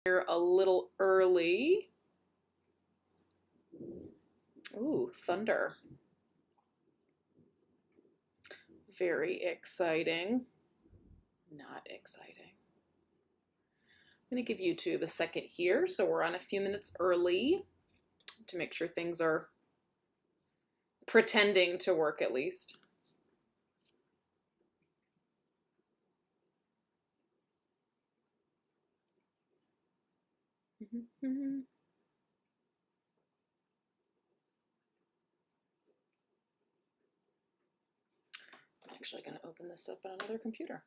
Here a little early. Ooh, thunder. Very exciting. Not exciting. I'm going to give YouTube a second here, so we're on a few minutes early to make sure things are pretending to work at least. I'm actually going to open this up on another computer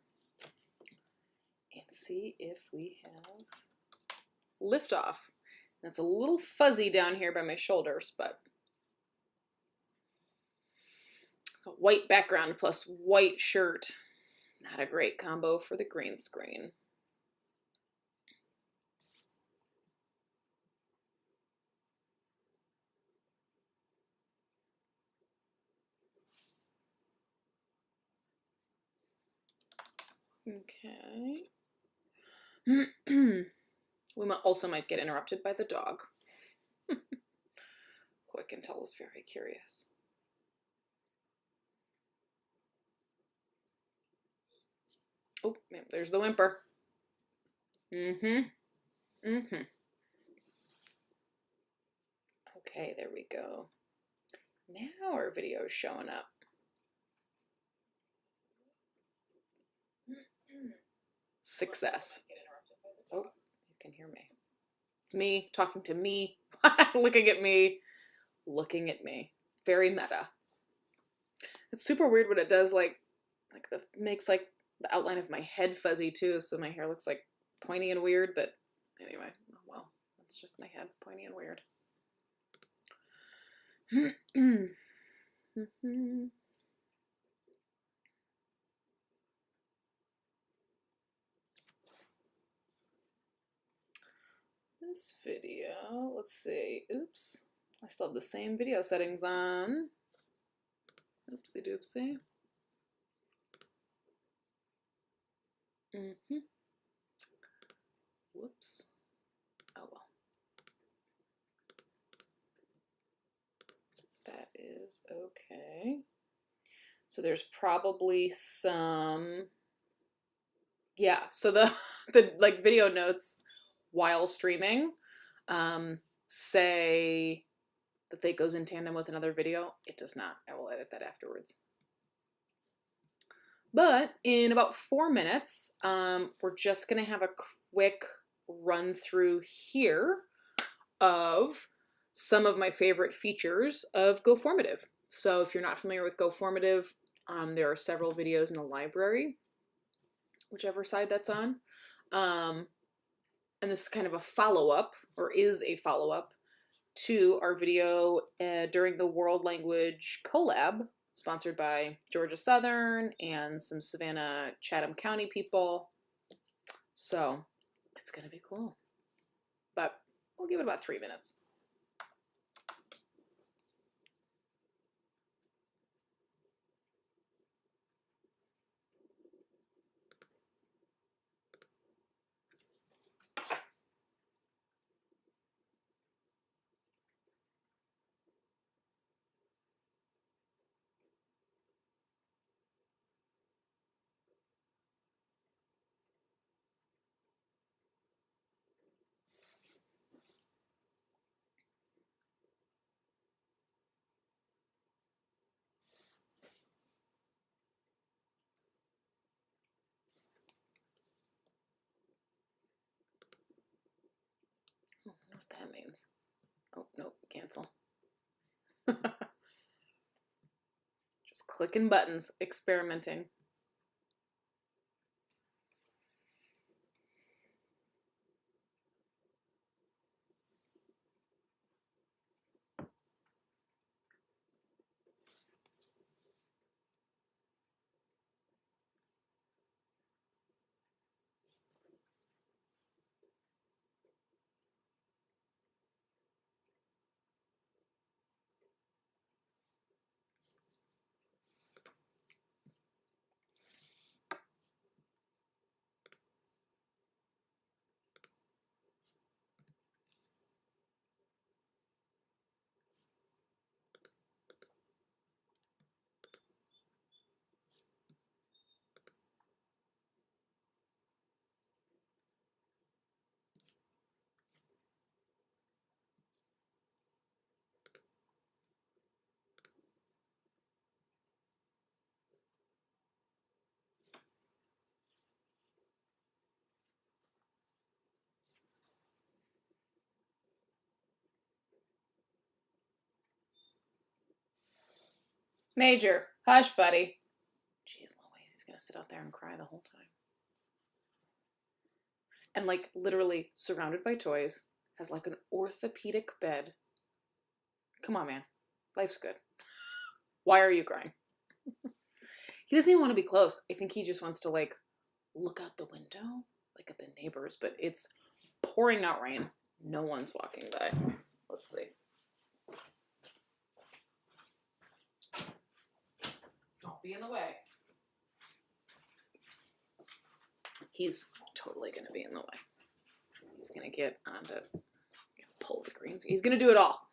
and see if we have liftoff. It's a little fuzzy down here by my shoulders, but a white background plus white shirt, not a great combo for the green screen. Okay. We also might get interrupted by the dog, who I can tell is very curious. Oh, there's the whimper. Okay, there we go. Now our video is showing up. Success. Oh, you can hear me. It's me talking to me, looking at me, looking at me. Very meta. It's super weird what it does, makes like the outline of my head fuzzy too, so my hair looks like pointy and weird, but anyway, oh well, that's just my head, pointy and weird. This video, let's see, oops, I still have the same video settings on. Oopsie doopsie. Whoops. Oh well. That is okay. So there's probably some, yeah, so the like video notes while streaming say that they goes in tandem with another video. It does not. I will edit that afterwards. But in about 4 minutes, we're just gonna have a quick run through here of some of my favorite features of GoFormative. So if you're not familiar with GoFormative, there are several videos in the library, whichever side that's on. And this is kind of a follow-up, or is a follow-up, to our video during the World Language Collab, sponsored by Georgia Southern and some Savannah Chatham County people. So it's gonna be cool. But we'll give it about 3 minutes. I don't know what that means. Oh, no, cancel. Just clicking buttons, experimenting. Major, hush, buddy. Jeez Louise, he's gonna sit out there and cry the whole time. And like literally surrounded by toys, has like an orthopedic bed. Come on, man. Life's good. Why are you crying? He doesn't even want to be close. I think he just wants to like look out the window, like at the neighbors, but it's pouring out rain. No one's walking by. Let's see. Don't be in the way. He's totally going to be in the way. He's going to get onto, pull the greens. He's going to do it all.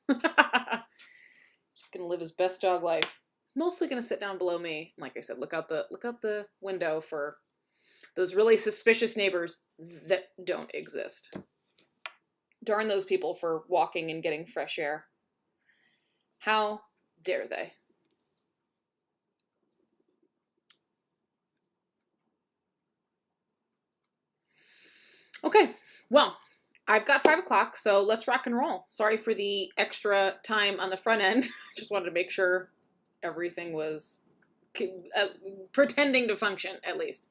Just going to live his best dog life. He's mostly going to sit down below me. Like I said, look out the window for those really suspicious neighbors that don't exist. Darn those people for walking and getting fresh air. How dare they? Okay, well, I've got 5 o'clock, so let's rock and roll. Sorry for the extra time on the front end. Just wanted to make sure everything was pretending to function, at least.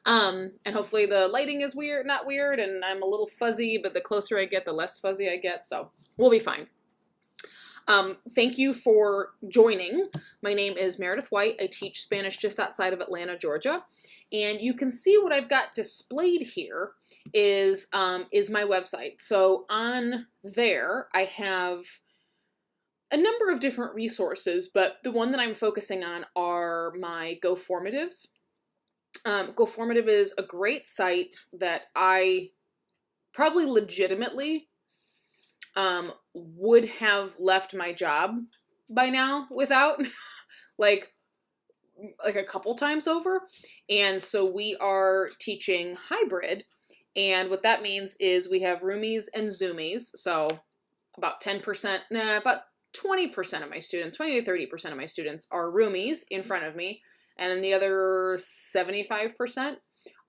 And hopefully the lighting is not weird, and I'm a little fuzzy, but the closer I get, the less fuzzy I get, so we'll be fine. Thank you for joining. My name is Meredith White. I teach Spanish just outside of Atlanta, Georgia. And you can see what I've got displayed here is my website. So on there, I have a number of different resources, but the one that I'm focusing on are my GoFormatives. GoFormative is a great site that I probably legitimately would have left my job by now without, like a couple times over. And so we are teaching hybrid, and what that means is we have roomies and zoomies. So about 10%, about 20% of my students, 20 to 30% of my students are roomies in front of me, and then the other 75%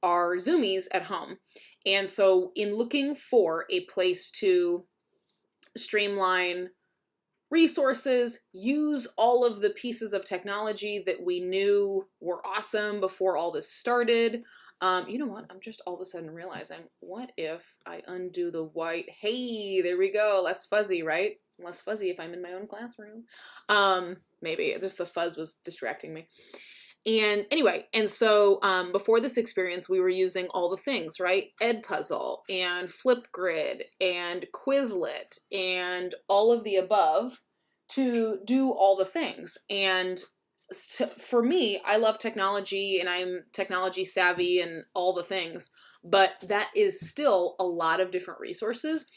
are zoomies at home. And so in looking for a place to streamline resources, use all of the pieces of technology that we knew were awesome before all this started. You know what? I'm just all of a sudden realizing, what if I undo the white? Hey, there we go. Less fuzzy, right? Less fuzzy if I'm in my own classroom. Maybe just the fuzz was distracting me. And anyway, and so before this experience, we were using all the things, right? Edpuzzle and Flipgrid and Quizlet and all of the above to do all the things. And for me, I love technology and I'm technology savvy and all the things, but that is still a lot of different resources.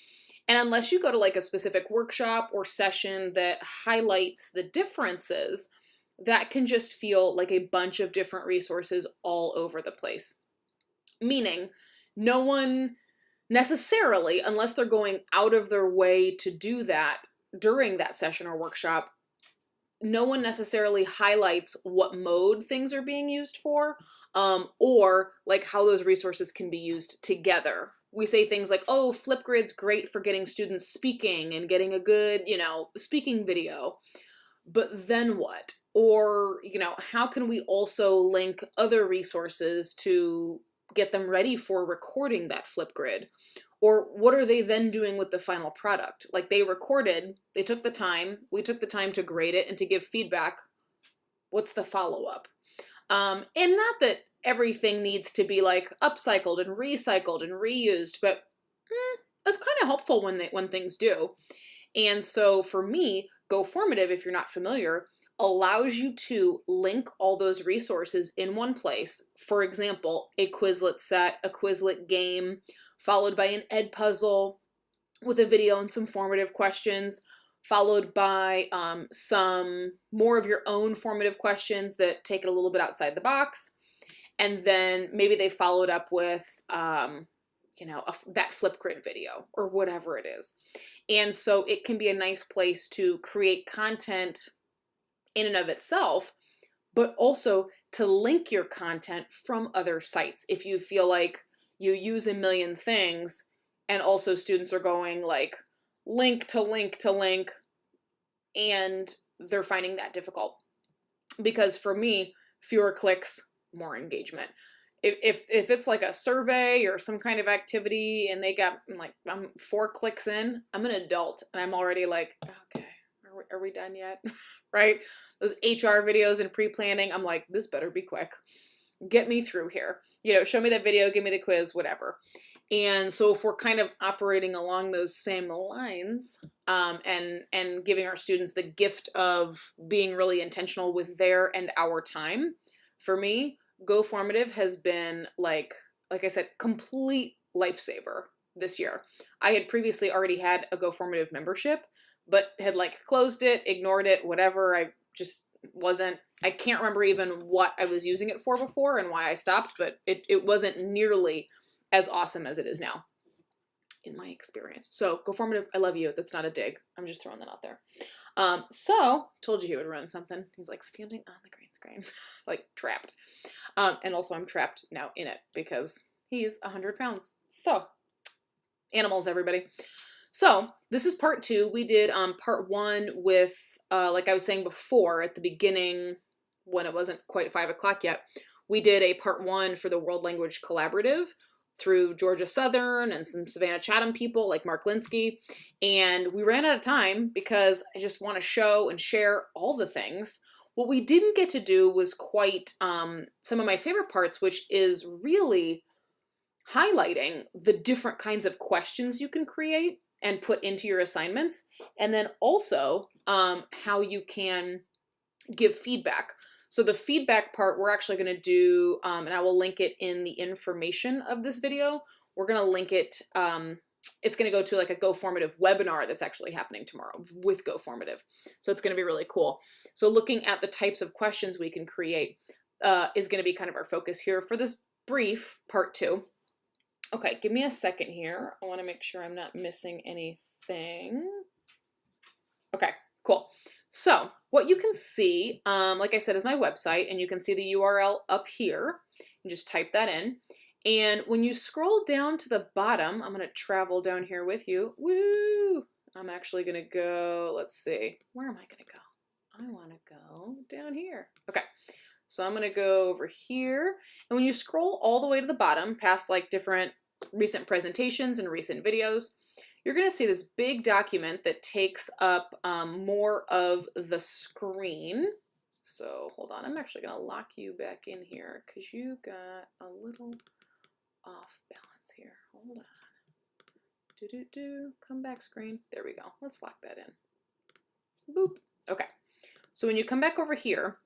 And unless you go to like a specific workshop or session that highlights the differences, that can just feel like a bunch of different resources all over the place. Meaning, no one necessarily, unless they're going out of their way to do that during that session or workshop, no one necessarily highlights what mode things are being used for, or like how those resources can be used together. We say things like, oh, Flipgrid's great for getting students speaking and getting a good, speaking video. But then what? Or, how can we also link other resources to get them ready for recording that Flipgrid? Or what are they then doing with the final product? Like they recorded, they took the time, we took the time to grade it and to give feedback. What's the follow-up? And not that everything needs to be like upcycled and recycled and reused, but it's kind of helpful when things do. And so for me, GoFormative, if you're not familiar, allows you to link all those resources in one place. For example, a Quizlet set, a Quizlet game, followed by an Edpuzzle with a video and some formative questions, followed by some more of your own formative questions that take it a little bit outside the box. And then maybe they followed up with, that Flipgrid video or whatever it is. And so it can be a nice place to create content in and of itself, but also to link your content from other sites. If you feel like you use a million things and also students are going like link to link to link and they're finding that difficult. because for me, fewer clicks, more engagement. If it's like a survey or some kind of activity and they got like, I'm 4 clicks in, I'm an adult and I'm already like, okay, are we done yet? Right? Those HR videos and pre-planning, I'm like, this better be quick. Get me through here. You know, show me that video, give me the quiz, whatever. And so if we're kind of operating along those same lines, and giving our students the gift of being really intentional with their and our time, for me, GoFormative has been like I said, complete lifesaver this year. I had previously already had a GoFormative membership, but had like closed it, ignored it, whatever. I just wasn't, I can't remember even what I was using it for before and why I stopped, but it wasn't nearly as awesome as it is now, in my experience. So GoFormative, I love you. That's not a dig. I'm just throwing that out there. So told you he would run something. He's like standing on the green screen, like trapped. And also I'm trapped now in it because he's 100 pounds. So animals, everybody. So this is part 2. We did part 1 with, like I was saying before at the beginning when it wasn't quite 5 o'clock yet, we did a part 1 for the World Language Collaborative through Georgia Southern and some Savannah Chatham people like Mark Linsky. And we ran out of time because I just want to show and share all the things. What we didn't get to do was quite some of my favorite parts, which is really highlighting the different kinds of questions you can create and put into your assignments. And then also how you can give feedback. So the feedback part we're actually going to do, and I will link it in the information of this video. We're going to link it, it's going to go to like a GoFormative webinar that's actually happening tomorrow with GoFormative. So it's going to be really cool. So looking at the types of questions we can create is going to be kind of our focus here for this brief part 2. Okay, give me a second here. I want to make sure I'm not missing anything. Okay, cool. So what you can see, like I said, is my website, and you can see the URL up here. You just type that in. And when you scroll down to the bottom, I'm going to travel down here with you. Woo! I'm actually going to go, let's see, where am I going to go? I want to go down here. Okay, so I'm going to go over here. And when you scroll all the way to the bottom, past like different recent presentations and recent videos, you're going to see this big document that takes up more of the screen. So hold on, I'm actually going to lock you back in here because you got a little off balance here. Hold on. Come back screen. There we go. Let's lock that in. Boop. Okay. So when you come back over here,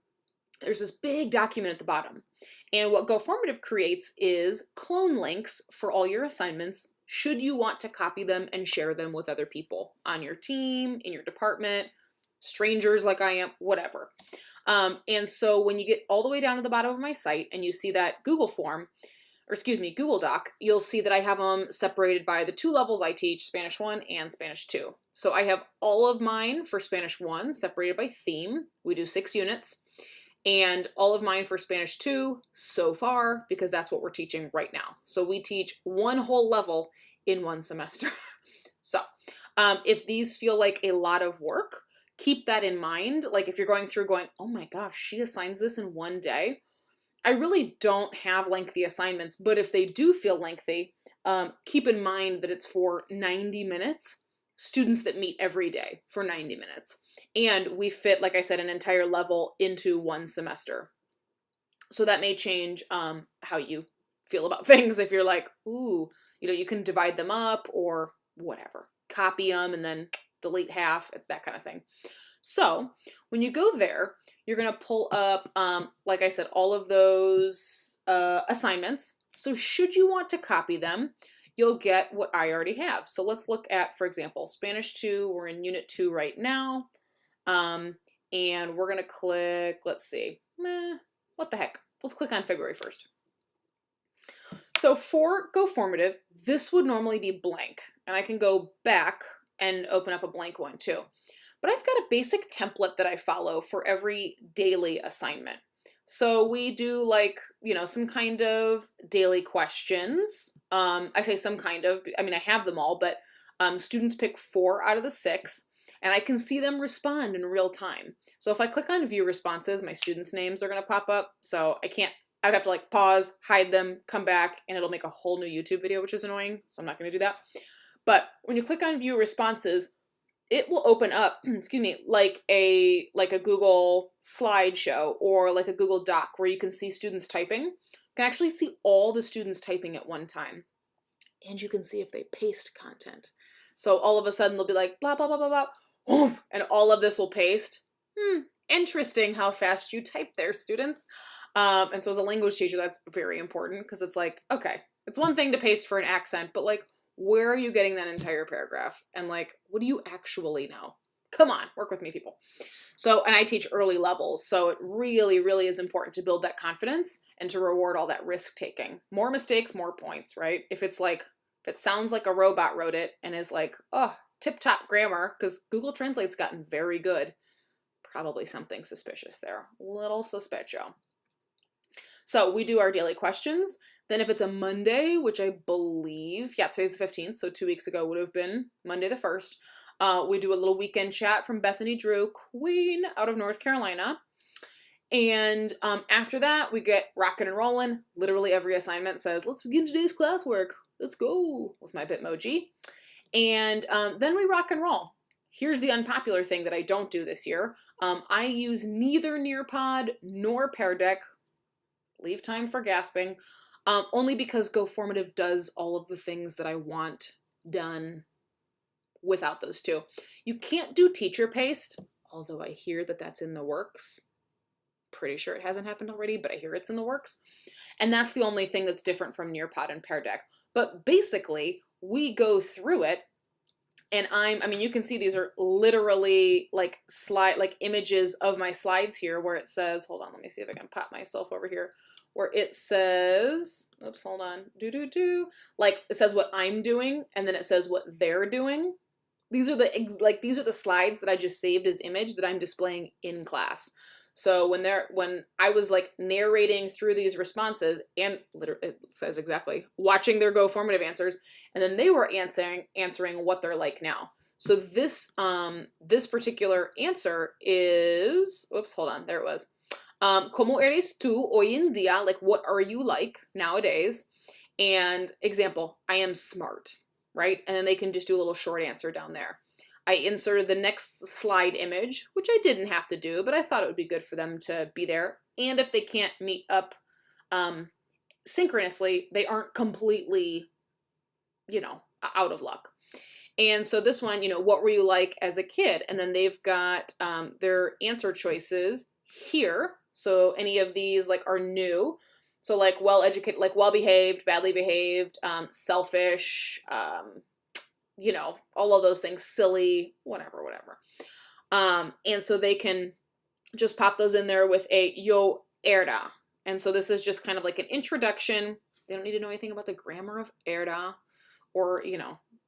there's this big document at the bottom. And what GoFormative creates is clone links for all your assignments should you want to copy them and share them with other people on your team, in your department, strangers like I am, whatever. And so when you get all the way down to the bottom of my site and you see that Google Doc, you'll see that I have them separated by the 2 levels I teach, Spanish 1 and Spanish 2. So I have all of mine for Spanish 1 separated by theme. We do 6 units. And all of mine for Spanish 2 so far, because that's what we're teaching right now. So we teach 1 whole level in 1 semester. So if these feel like a lot of work, keep that in mind. Like if you're going through going, oh my gosh, she assigns this in 1 day. I really don't have lengthy assignments, but if they do feel lengthy, keep in mind that it's for 90 minutes. Students that meet every day for 90 minutes. And we fit, like I said, an entire level into 1 semester. So that may change how you feel about things. If you're like, ooh, you know, you can divide them up or whatever. Copy them and then delete half, that kind of thing. So when you go there, you're going to pull up, like I said, all of those assignments. So should you want to copy them, you'll get what I already have. So let's look at, for example, Spanish 2. We're in Unit 2 right now. And we're going to click, let's see, what the heck? Let's click on February 1st. So for GoFormative, this would normally be blank. And I can go back and open up a blank one too. But I've got a basic template that I follow for every daily assignment. So we do like, you know, some kind of daily questions. I say some kind of, I mean, I have them all, but students pick 4 out of the 6. and I can see them respond in real time. So if I click on view responses, my students' names are going to pop up. So I'd have to like pause, hide them, come back, and it'll make a whole new YouTube video, which is annoying. So I'm not going to do that. But when you click on view responses, it will open up, excuse me, like a Google slideshow or like a Google Doc where you can see students typing. You can actually see all the students typing at one time. And you can see if they paste content. So all of a sudden they'll be like, blah, blah, blah, blah, blah, and all of this will paste. Interesting how fast you type there, students. And so as a language teacher, that's very important because it's like, okay, it's one thing to paste for an accent, but like, where are you getting that entire paragraph? And like, what do you actually know? Come on, work with me, people. So, and I teach early levels, so it really, really is important to build that confidence and to reward all that risk taking. More mistakes, more points, right? If it's like, if it sounds like a robot wrote it and is like, oh, tip-top grammar, because Google Translate's gotten very good, probably something suspicious there. Little suspicious. So we do our daily questions. Then if it's a Monday, which I believe, yeah, today's the 15th, so 2 weeks ago would have been Monday the 1st, we do a little weekend chat from Bethany Drew, Queen, out of North Carolina. And after that, we get rocking and rolling. Literally every assignment says, let's begin today's classwork. Let's go, with my Bitmoji. And then we rock and roll. Here's the unpopular thing that I don't do this year. I use neither Nearpod nor Pear Deck. Leave time for gasping. Only because GoFormative does all of the things that I want done without those two. You can't do teacher paste, although I hear that that's in the works. Pretty sure it hasn't happened already, but I hear it's in the works. And that's the only thing that's different from Nearpod and Pear Deck. But basically, we go through it, and I mean, you can see these are literally like images of my slides here where it says, hold on, let me see if I can pop myself over here, where it says, oops, hold on, like it says what I'm doing, and then it says what they're doing. These are the slides that I just saved as image that I'm displaying in class. So when I was like narrating through these responses, and literally it says exactly, watching their GoFormative answers, and then they were answering what they're like now. So this particular answer is, oops, hold on, there it was. ¿Cómo eres tú hoy en día? Like, what are you like nowadays? And example, I am smart, right? And then they can just do a little short answer down there. I inserted the next slide image, which I didn't have to do, but I thought it would be good for them to be there. And if they can't meet up synchronously, they aren't completely, out of luck. And so this one, what were you like as a kid? And then they've got their answer choices here. So any of these are new. So well-educated, well-behaved, badly behaved, selfish, all of those things, silly, whatever. And so they can just pop those in there with a yo era. And so this is just kind of like an introduction. They don't need to know anything about the grammar of era or,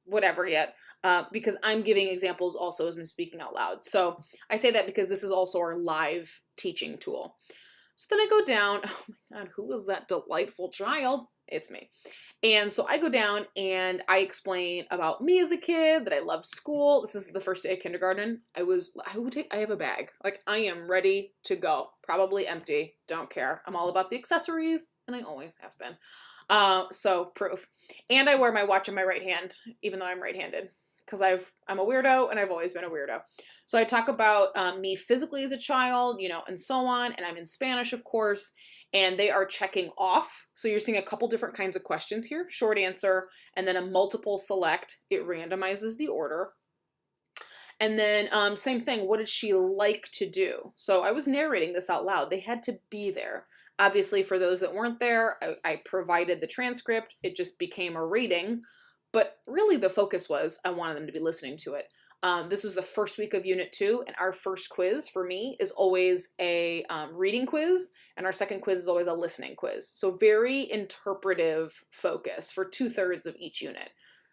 whatever yet, because I'm giving examples also as I'm speaking out loud. So I say that because this is also our live teaching tool. So then I go down, oh my God, who was that delightful child? It's me. And so I go down and I explain about me as a kid, that I love school. This is the first day of kindergarten. I have a bag. I am ready to go. Probably empty. Don't care. I'm all about the accessories, and I always have been. So proof. And I wear my watch in my right hand, even though I'm right-handed, because I'm a weirdo, and I've always been a weirdo. So I talk about me physically as a child, and so on, and I'm in Spanish, of course, and they are checking off. So you're seeing a couple different kinds of questions here, short answer, and then a multiple select. It randomizes the order. And then same thing, what did she like to do? So I was narrating this out loud. They had to be there. Obviously, for those that weren't there, I provided the transcript. It just became a reading. But really the focus was I wanted them to be listening to it. This was the first week of Unit 2, and our first quiz for me is always a reading quiz, and our second quiz is always a listening quiz. So very interpretive focus for 2/3 of each unit.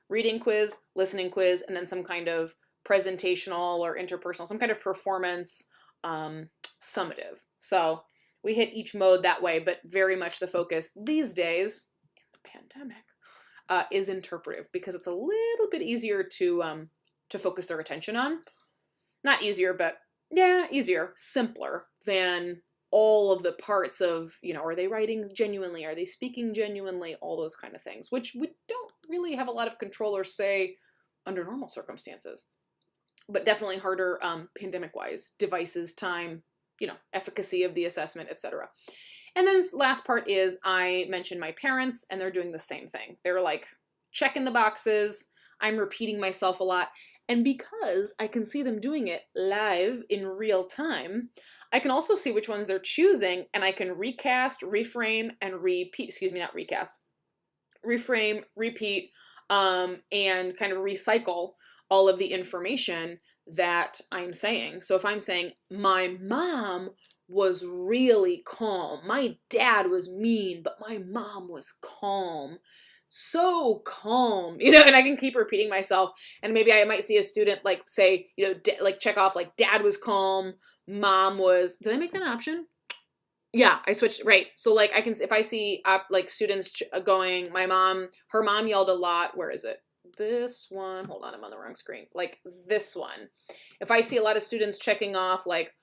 Reading quiz, listening quiz, and then some kind of presentational or interpersonal, some kind of performance summative. So we hit each mode that way, but very much the focus these days, in the pandemic, is interpretive, because it's a little bit easier to focus their attention on. not easier, but yeah, easier, simpler than all of the parts of, you know, are they writing genuinely? Are they speaking genuinely? All those kind of things, which we don't really have a lot of control or say under normal circumstances. But definitely harder pandemic-wise, devices, time, you know, efficacy of the assessment, etc. And then last part is I mentioned my parents, and they're doing the same thing. They're like checking the boxes. I'm repeating myself a lot. And because I can see them doing it live in real time, I can also see which ones they're choosing, and I can recast, reframe, and repeat. Excuse me, not recast. Reframe, repeat, and kind of recycle all of the information that I'm saying. So if I'm saying, my mom was really calm. My dad was mean, but my mom was calm. So calm, you know, and I can keep repeating myself. And maybe I might see a student like say, you know, like check off like dad was calm, mom was, did I make that an option? Yeah, I switched, right. So like I can, if I see like students going, her mom yelled a lot. Where is it? This one, hold on, I'm on the wrong screen. Like this one. If I see a lot of students checking off like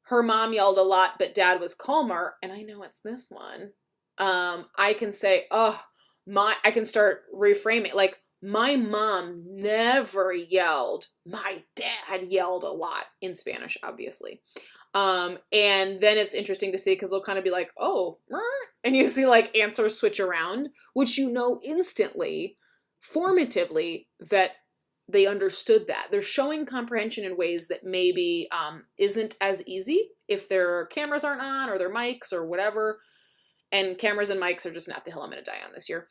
her mom yelled a lot, but dad was calmer, and I know it's this one, I can say, oh, I can start reframing. Like, my mom never yelled. My dad yelled a lot in Spanish, obviously. And then it's interesting to see because they'll kind of be like, oh, and you see like answers switch around, which you know instantly, formatively, that they understood that. They're showing comprehension in ways that maybe isn't as easy if their cameras aren't on or their mics or whatever. And cameras and mics are just not the hill I'm going to die on this year.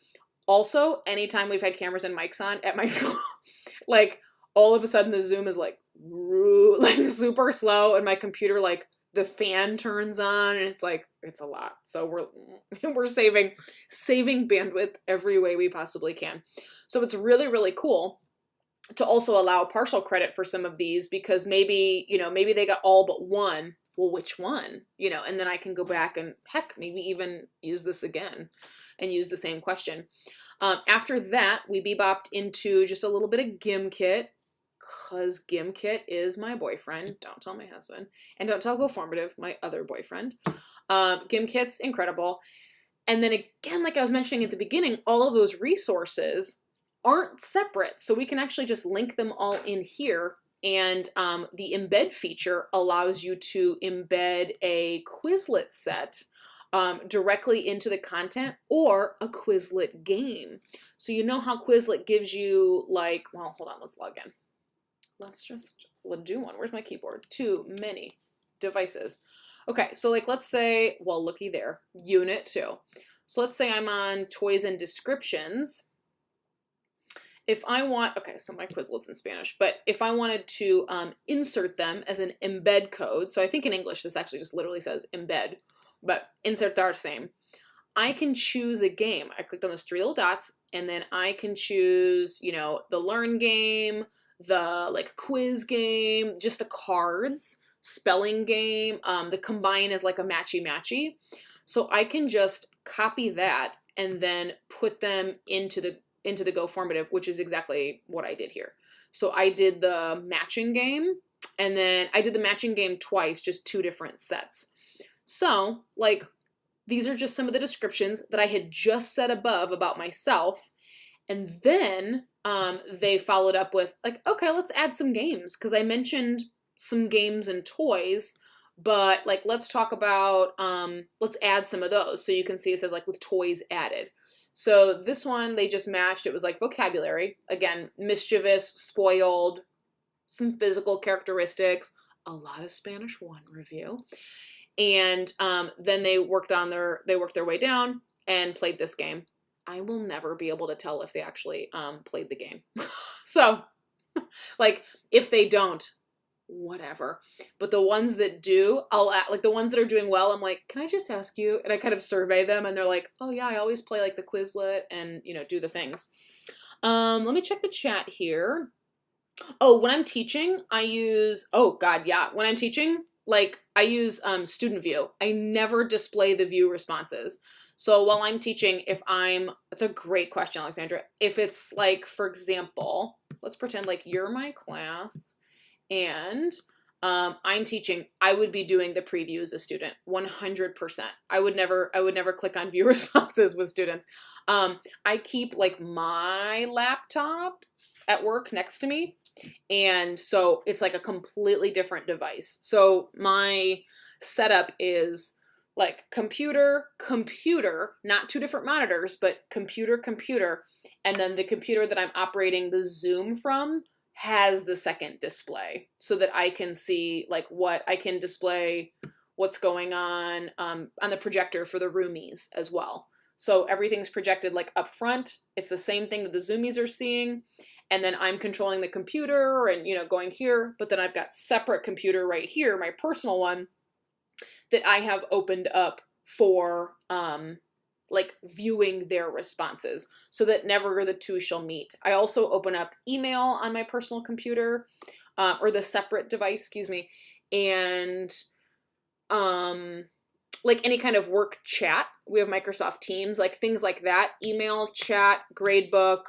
Also, anytime we've had cameras and mics on at my school, like all of a sudden the Zoom is like super slow, and my computer, like the fan turns on, and it's like, it's a lot. So we're saving bandwidth every way we possibly can. So it's really, really cool to also allow partial credit for some of these, because maybe, you know, maybe they got all but one. Well, which one? You know, and then I can go back and heck, maybe even use this again and use the same question. After that, we bebopped into just a little bit of GimKit, because GimKit is my boyfriend. Don't tell my husband. And don't tell GoFormative, my other boyfriend. GimKit's incredible. And then again, like I was mentioning at the beginning, all of those resources aren't separate. So we can actually just link them all in here. And the embed feature allows you to embed a Quizlet set directly into the content, or a Quizlet game. So you know how Quizlet gives you like, well, hold on, let's log in. Let's just do one. Where's my keyboard? Too many devices. Okay, so like let's say, well, looky there, Unit 2. So let's say I'm on Toys and Descriptions. If I want, okay, so my Quizlet's in Spanish, but if I wanted to insert them as an embed code, so I think in English this actually just literally says embed, but insertar same. I can choose a game. I clicked on those three little dots, and then I can choose, you know, the learn game, the like quiz game, just the cards, spelling game, the combine is like a matchy-matchy. So I can just copy that and then put them into the GoFormative, which is exactly what I did here. So I did the matching game, and then I did the matching game twice, just two different sets. So, like, these are just some of the descriptions that I had just said above about myself. And then they followed up with, like, okay, let's add some games, because I mentioned some games and toys, but, like, let's talk about, let's add some of those. So you can see it says, like, with toys added. So this one, they just matched. It was, like, vocabulary. Again, mischievous, spoiled, some physical characteristics, a lot of Spanish 1 review. And then they worked their way down and played this game. I will never be able to tell if they actually played the game. So, like, if they don't, whatever. But the ones that do, like the ones that are doing well, I'm like, can I just ask you? And I kind of survey them, and they're like, oh yeah, I always play like the Quizlet and, you know, do the things. Let me check the chat here. Oh, when I'm teaching, I use, oh God, yeah. When I'm teaching, like I use student view. I never display the view responses. So while I'm teaching, it's a great question, Alexandra. If it's like, for example, let's pretend like you're my class and I'm teaching, I would be doing the preview as a student, 100%. I would never click on view responses with students. I keep like my laptop at work next to me, and so it's like a completely different device. So my setup is like computer, not two different monitors, but computer, and then the computer that I'm operating the Zoom from has the second display so that I can see like what I can display, what's going on the projector for the roomies as well. So everything's projected like up front. It's the same thing that the Zoomies are seeing. And then I'm controlling the computer and, going here. But then I've got separate computer right here, my personal one, that I have opened up for like viewing their responses so that never the two shall meet. I also open up email on my personal computer or the separate device, excuse me, and like any kind of work chat. We have Microsoft Teams, like things like that, email, chat, gradebook,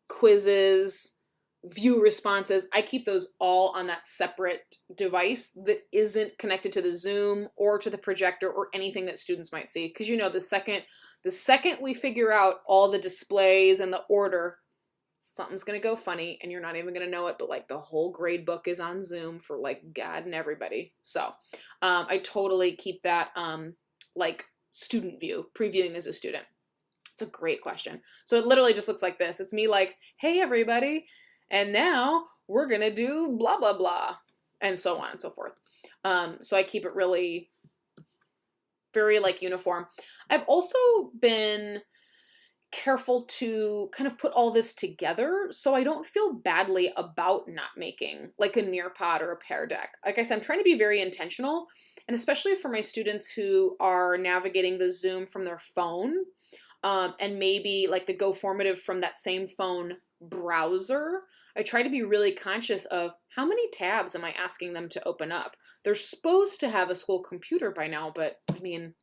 quizzes, view responses. I keep those all on that separate device that isn't connected to the Zoom or to the projector or anything that students might see. Because the second we figure out all the displays and the order, something's going to go funny and you're not even going to know it, but like the whole grade book is on Zoom for like God and everybody. So I totally keep that like student view, previewing as a student. It's a great question. So it literally just looks like this. It's me like, hey, everybody. And now we're going to do blah, blah, blah, and so on and so forth. So I keep it really very like uniform. I've also been careful to kind of put all this together so I don't feel badly about not making like a Nearpod or a Pear Deck. Like I said, I'm trying to be very intentional, and especially for my students who are navigating the Zoom from their phone and maybe like the GoFormative from that same phone browser. I try to be really conscious of how many tabs am I asking them to open up. They're supposed to have a school computer by now, but I mean,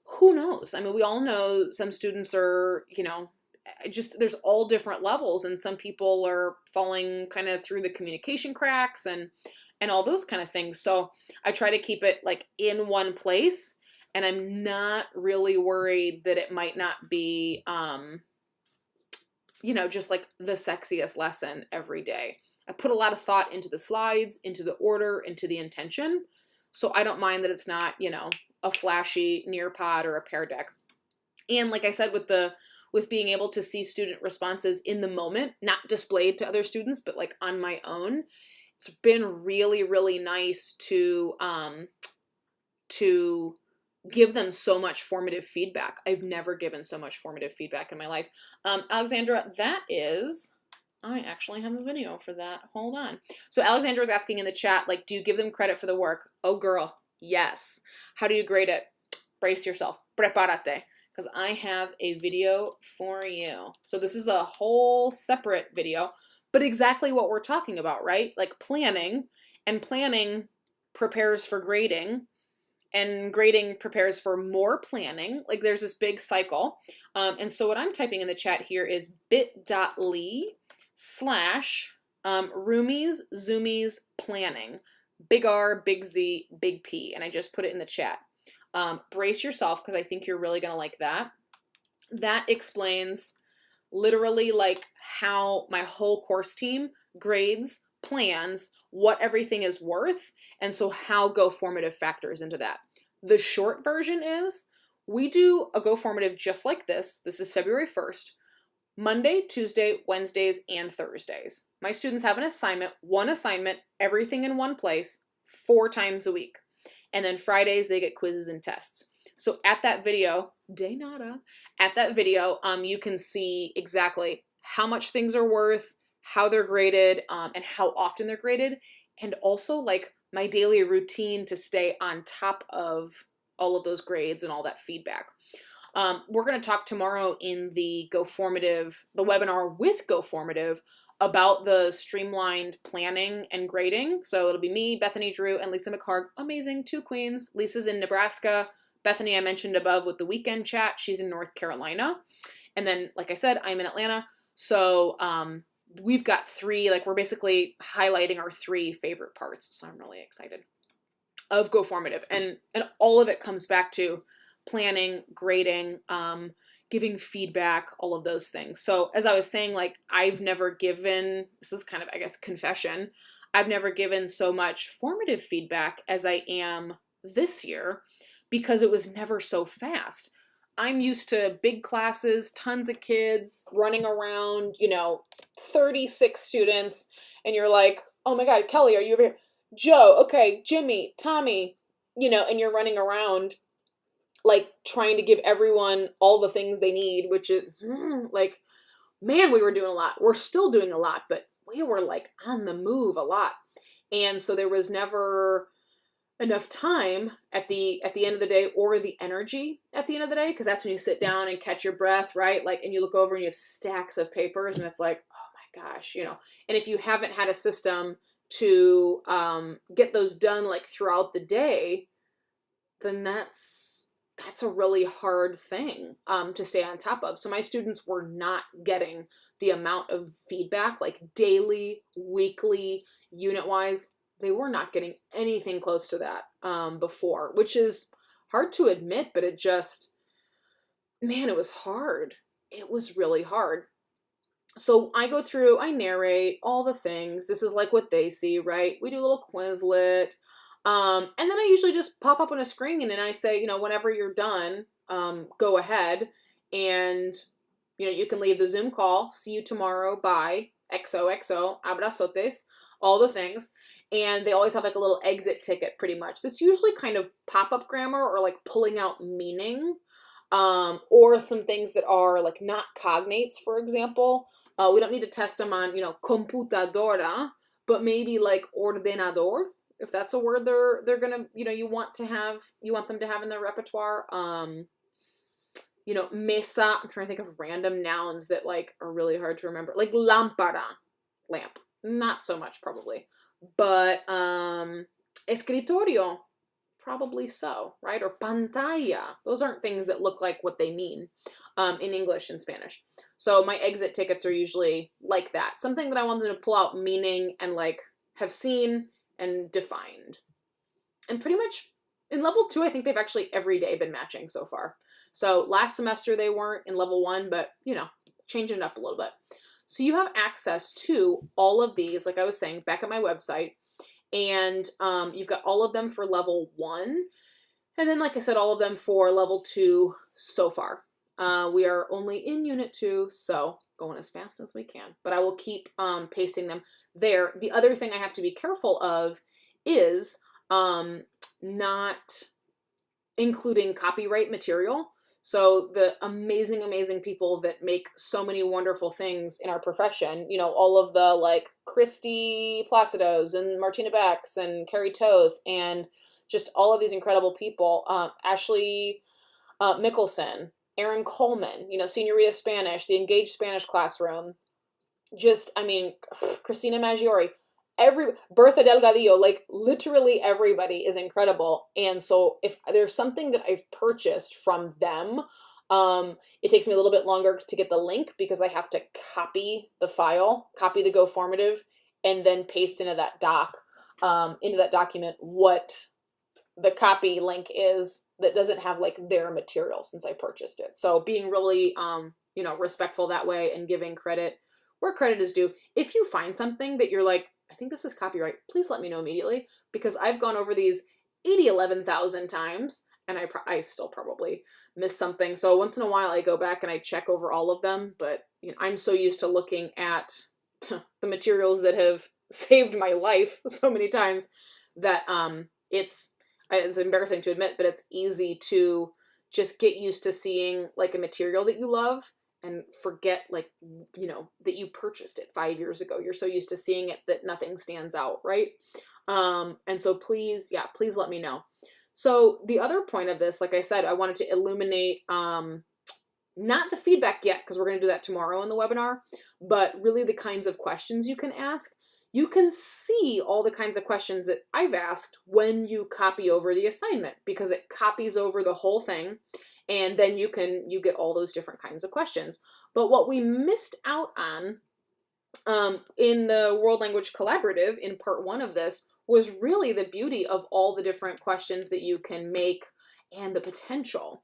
who knows? I mean, we all know some students are, just there's all different levels, and some people are falling kind of through the communication cracks and all those kind of things. So I try to keep it like in one place, and I'm not really worried that it might not be just like the sexiest lesson every day. I put a lot of thought into the slides, into the order, into the intention. So I don't mind that it's not, a flashy Nearpod or a Pear Deck. And like I said, with being able to see student responses in the moment, not displayed to other students, but like on my own, it's been really, really nice to give them so much formative feedback. I've never given so much formative feedback in my life. Alexandra, I actually have a video for that. Hold on. So Alexandra is asking in the chat, like, do you give them credit for the work? Oh, girl, yes. How do you grade it? Brace yourself. Prepárate. Because I have a video for you. So this is a whole separate video, but exactly what we're talking about, right? Like planning, and planning prepares for grading, and grading prepares for more planning. Like there's this big cycle. And so what I'm typing in the chat here is bit.ly/roomies zoomies planning. Big R, big Z, big P. And I just put it in the chat. Brace yourself, because I think you're really going to like that. That explains literally like how my whole course team grades, plans, what everything is worth, and so how GoFormative factors into that. The short version is we do a GoFormative just like this. This is February 1st, Monday, Tuesday, Wednesdays, and Thursdays. My students have one assignment, everything in one place, 4 times a week. And then Fridays, they get quizzes and tests. So at that video, you can see exactly how much things are worth, how they're graded, and how often they're graded, and also like my daily routine to stay on top of all of those grades and all that feedback. We're going to talk tomorrow in the webinar with GoFormative about the streamlined planning and grading. So it'll be me, Bethany Drew, and Lisa McHarg. Amazing, 2 queens. Lisa's in Nebraska. Bethany I mentioned above with the weekend chat. She's in North Carolina. And then, like I said, I'm in Atlanta. So we've got three, like we're basically highlighting our three favorite parts. So I'm really excited of GoFormative. And all of it comes back to planning, grading, giving feedback, all of those things. So as I was saying, like I've never given, this is kind of, I guess, confession, I've never given so much formative feedback as I am this year because it was never so fast. I'm used to big classes, tons of kids running around, 36 students, and you're like, oh my God, Kelly, are you over here? Joe, okay, Jimmy, Tommy, and you're running around like trying to give everyone all the things they need, which is like, man, we were doing a lot. We're still doing a lot, but we were like on the move a lot. And so there was never enough time at the end of the day or the energy at the end of the day, because that's when you sit down and catch your breath, right? Like, and you look over and you have stacks of papers and it's like, oh my gosh, and if you haven't had a system to get those done like throughout the day, then that's a really hard thing to stay on top of. So my students were not getting the amount of feedback, like daily, weekly, unit-wise. They were not getting anything close to that before, which is hard to admit, but it just, man, it was hard. It was really hard. So I go through, I narrate all the things. This is like what they see, right? We do a little Quizlet. And then I usually just pop up on a screen and I say, whenever you're done, go ahead and, you can leave the Zoom call. See you tomorrow. Bye. XOXO. Abrazotes. All the things. And they always have like a little exit ticket pretty much. That's usually kind of pop-up grammar or like pulling out meaning, or some things that are like not cognates, for example. We don't need to test them on, computadora, but maybe like ordenador, if that's a word they're gonna, you want them to have in their repertoire. Mesa, I'm trying to think of random nouns that like are really hard to remember. Like lámpara, lamp. Not so much probably. But escritorio, probably so, right? Or pantalla. Those aren't things that look like what they mean in English and Spanish. So my exit tickets are usually like that. Something that I want them to pull out meaning and like have seen and defined. And pretty much in level 2, I think they've actually every day been matching so far. So last semester they weren't in level 1, but changing it up a little bit. So you have access to all of these, like I was saying, back at my website. And you've got all of them for level 1. And then, like I said, all of them for level 2 so far. We are only in Unit 2, so going as fast as we can. But I will keep pasting them there. The other thing I have to be careful of is not including copyright material. So the amazing, amazing people that make so many wonderful things in our profession, all of the like Christy Placidos and Martina Becks and Carrie Toth and just all of these incredible people, Ashley Mickelson, Aaron Coleman, Senorita Spanish, the Engaged Spanish Classroom, Christina Maggiore, Bertha Delgadillo, like literally everybody is incredible. And so if there's something that I've purchased from them, it takes me a little bit longer to get the link because I have to copy the file, copy the GoFormative, and then paste into that document what the copy link is that doesn't have like their material since I purchased it. So being really, respectful that way and giving credit where credit is due. If you find something that you're like, I think this is copyright, please let me know immediately, because I've gone over these 11,000 times and I still probably miss something. So once in a while I go back and I check over all of them, but I'm so used to looking at the materials that have saved my life so many times that it's embarrassing to admit, but it's easy to just get used to seeing like a material that you love and forget that you purchased it 5 years ago. You're so used to seeing it that nothing stands out, right? And so please let me know. So the other point of this, like I said, I wanted to illuminate, not the feedback yet, because we're going to do that tomorrow in the webinar, but really the kinds of questions you can ask. You can see all the kinds of questions that I've asked when you copy over the assignment, because it copies over the whole thing. And then you get all those different kinds of questions. But what we missed out on in the World Language Collaborative, in part 1 of this, was really the beauty of all the different questions that you can make and the potential.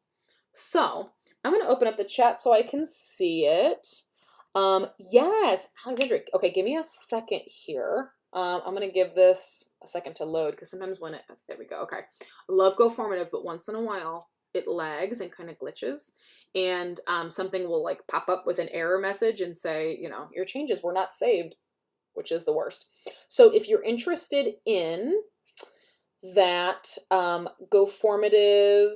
So I'm going to open up the chat so I can see it. Yes, Alexandra. Okay, give me a second here. I'm going to give this a second to load because sometimes when it, there we go. Okay. I love GoFormative, but once in a while it lags and kind of glitches. And something will like pop up with an error message and say, you know, your changes were not saved, which is the worst. So if you're interested in that GoFormative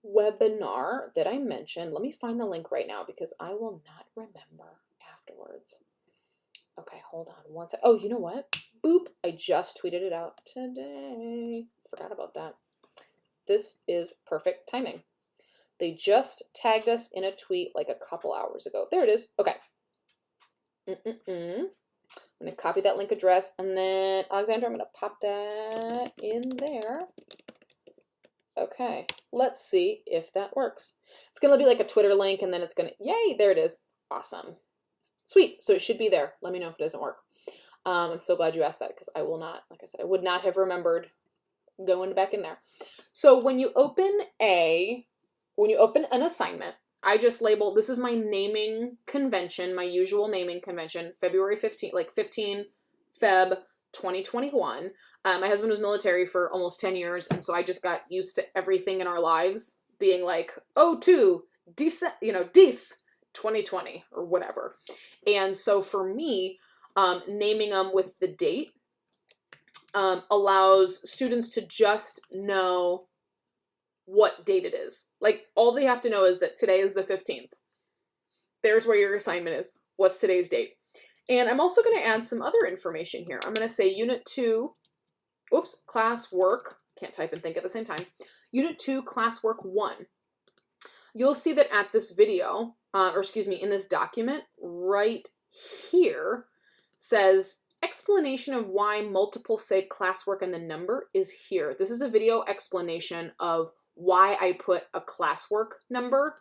webinar that I mentioned, let me find the link right now because I will not remember afterwards. Okay, hold on one sec. Oh, you know what? Boop, I just tweeted it out today. Forgot about that. This is perfect timing. They just tagged us in a tweet like a couple hours ago. There it is. Okay. I'm going to copy that link address, and then, Alexandra, I'm going to pop that in there. Okay, let's see if that works. It's going to be like a Twitter link, and then it's going to, yay, there it is. Awesome. Sweet. So it should be there. Let me know if it doesn't work. I'm so glad you asked that because I will not, like I said, I would not have remembered going back in there. So when you open an assignment, I just label, this is my naming convention, my usual naming convention, February 15, like 15 Feb 2021. My husband was military for almost 10 years, and so I just got used to everything in our lives being like, oh, 2, Dec 2020 or whatever. And so for me, naming them with the date allows students to just know what date it is. Like, all they have to know is that today is the 15th. There's where your assignment is. What's today's date? And I'm also going to add some other information here. I'm going to say Unit 2, class work. Can't type and think at the same time. Unit 2, classwork 1. You'll see that at this video, in this document, right here, says explanation of why multiple say classwork and the number is here. This is a video explanation of why I put a classwork number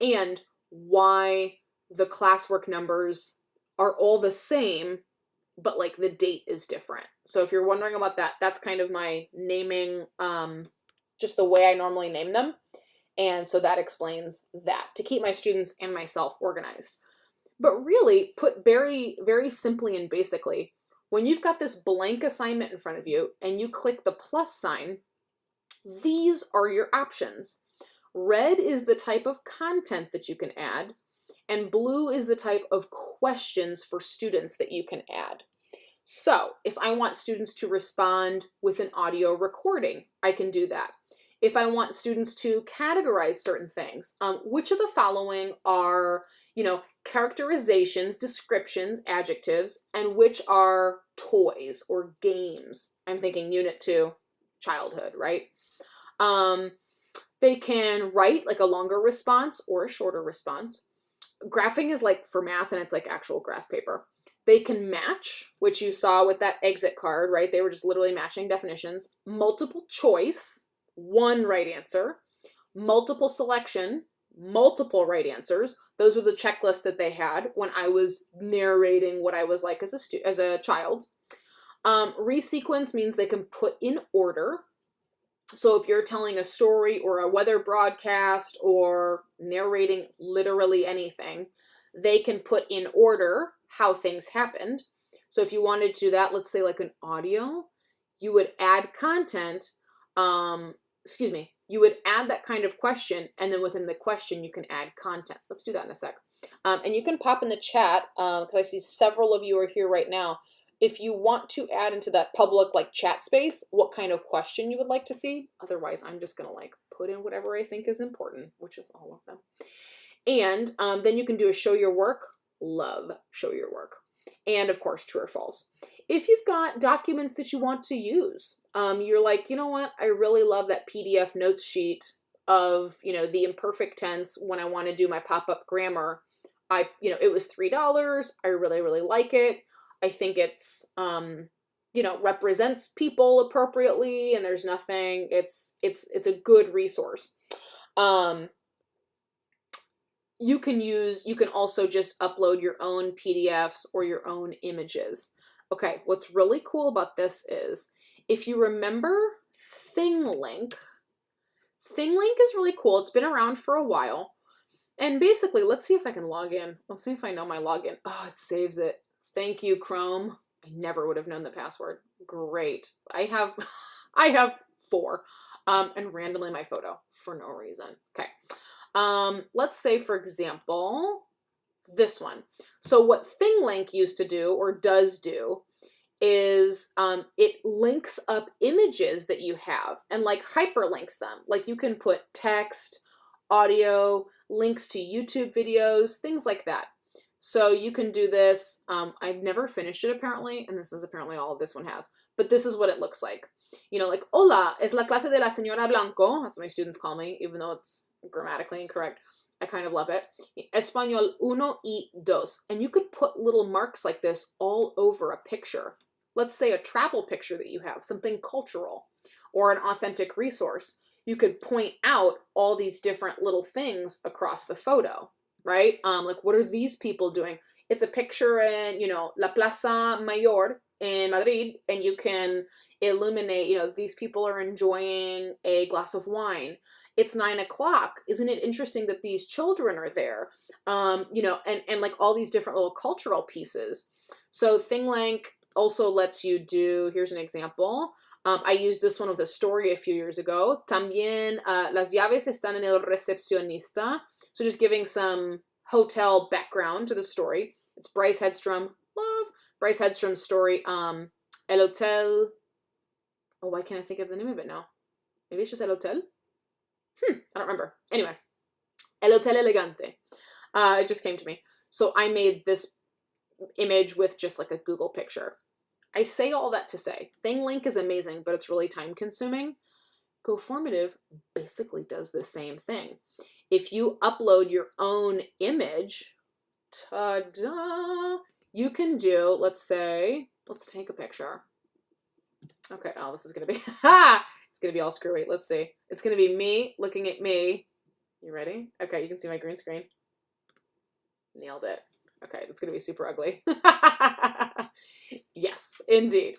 and why the classwork numbers are all the same, but like the date is different. So if you're wondering about that, that's kind of my naming, just the way I normally name them. And so that explains that, to keep my students and myself organized. But really, put very, very simply and basically, when you've got this blank assignment in front of you and you click the plus sign, these are your options. Red is the type of content that you can add, and blue is the type of questions for students that you can add. So if I want students to respond with an audio recording, I can do that. If I want students to categorize certain things, which of the following are, characterizations, descriptions, adjectives, and which are toys or games? I'm thinking Unit 2, childhood, right? They can write like a longer response or a shorter response. Graphing is like for math, and it's like actual graph paper. They can match, which you saw with that exit card, right? They were just literally matching definitions. Multiple choice, one right answer. Multiple selection, multiple right answers. Those were the checklists that they had when I was narrating what I was like as a child. Resequence means they can put in order. So if you're telling a story or a weather broadcast or narrating literally anything, they can put in order how things happened. So if you wanted to do that, let's say like an audio, you would add content, you would add that kind of question, and then within the question, you can add content. Let's do that in a sec. And you can pop in the chat, because I see several of you are here right now. If you want to add into that public like chat space, what kind of question you would like to see. Otherwise, I'm just going to like put in whatever I think is important, which is all of them. And then you can do a show your work. Love show your work. And of course, true or false. If you've got documents that you want to use, you're like, you know what? I really love that PDF notes sheet of, the imperfect tense when I want to do my pop-up grammar. It was $3. I really, really like it. I think it's, represents people appropriately, and there's nothing, it's a good resource. you can also just upload your own PDFs or your own images. Okay, what's really cool about this is, if you remember ThingLink is really cool. It's been around for a while. And basically, let's see if I can log in. Let's see if I know my login. Oh, it saves it. Thank you, Chrome. I never would have known the password. Great. I have 4. And randomly my photo for no reason. Okay. Let's say, for example, this one. So what ThingLink used to do, or does do, is it links up images that you have and like hyperlinks them. Like you can put text, audio, links to YouTube videos, things like that. So you can do this. I've never finished it apparently, and this is apparently all this one has, but this is what it looks like. You know, like, hola, es la clase de la señora Blanco. That's what my students call me, even though it's grammatically incorrect. I kind of love it. Español 1 y 2. And you could put little marks like this all over a picture. Let's say a travel picture that you have, something cultural, or an authentic resource. You could point out all these different little things across the photo, right? Like, what are these people doing? It's a picture in, you know, La Plaza Mayor in Madrid, and you can illuminate, you know, these people are enjoying a glass of wine. It's 9 o'clock. Isn't it interesting that these children are there? You know, and like all these different little cultural pieces. So ThingLink also lets you do, here's an example. I used this one with a story a few years ago. También las llaves están en el recepcionista. So just giving some hotel background to the story. It's Bryce Hedstrom. Love Bryce Hedstrom's story. El Hotel. Oh, why can't I think of the name of it now? Maybe it's just El Hotel? I don't remember. Anyway, El Hotel Elegante. It just came to me. So I made this image with just like a Google picture. I say all that to say, ThingLink is amazing, but it's really time consuming. GoFormative basically does the same thing. If you upload your own image, ta-da, you can do, let's say, let's take a picture. Okay, oh, this is going to be, it's going to be all screwy. Let's see. It's going to be me looking at me. You ready? Okay, you can see my green screen. Nailed it. Okay, that's going to be super ugly. Yes, indeed.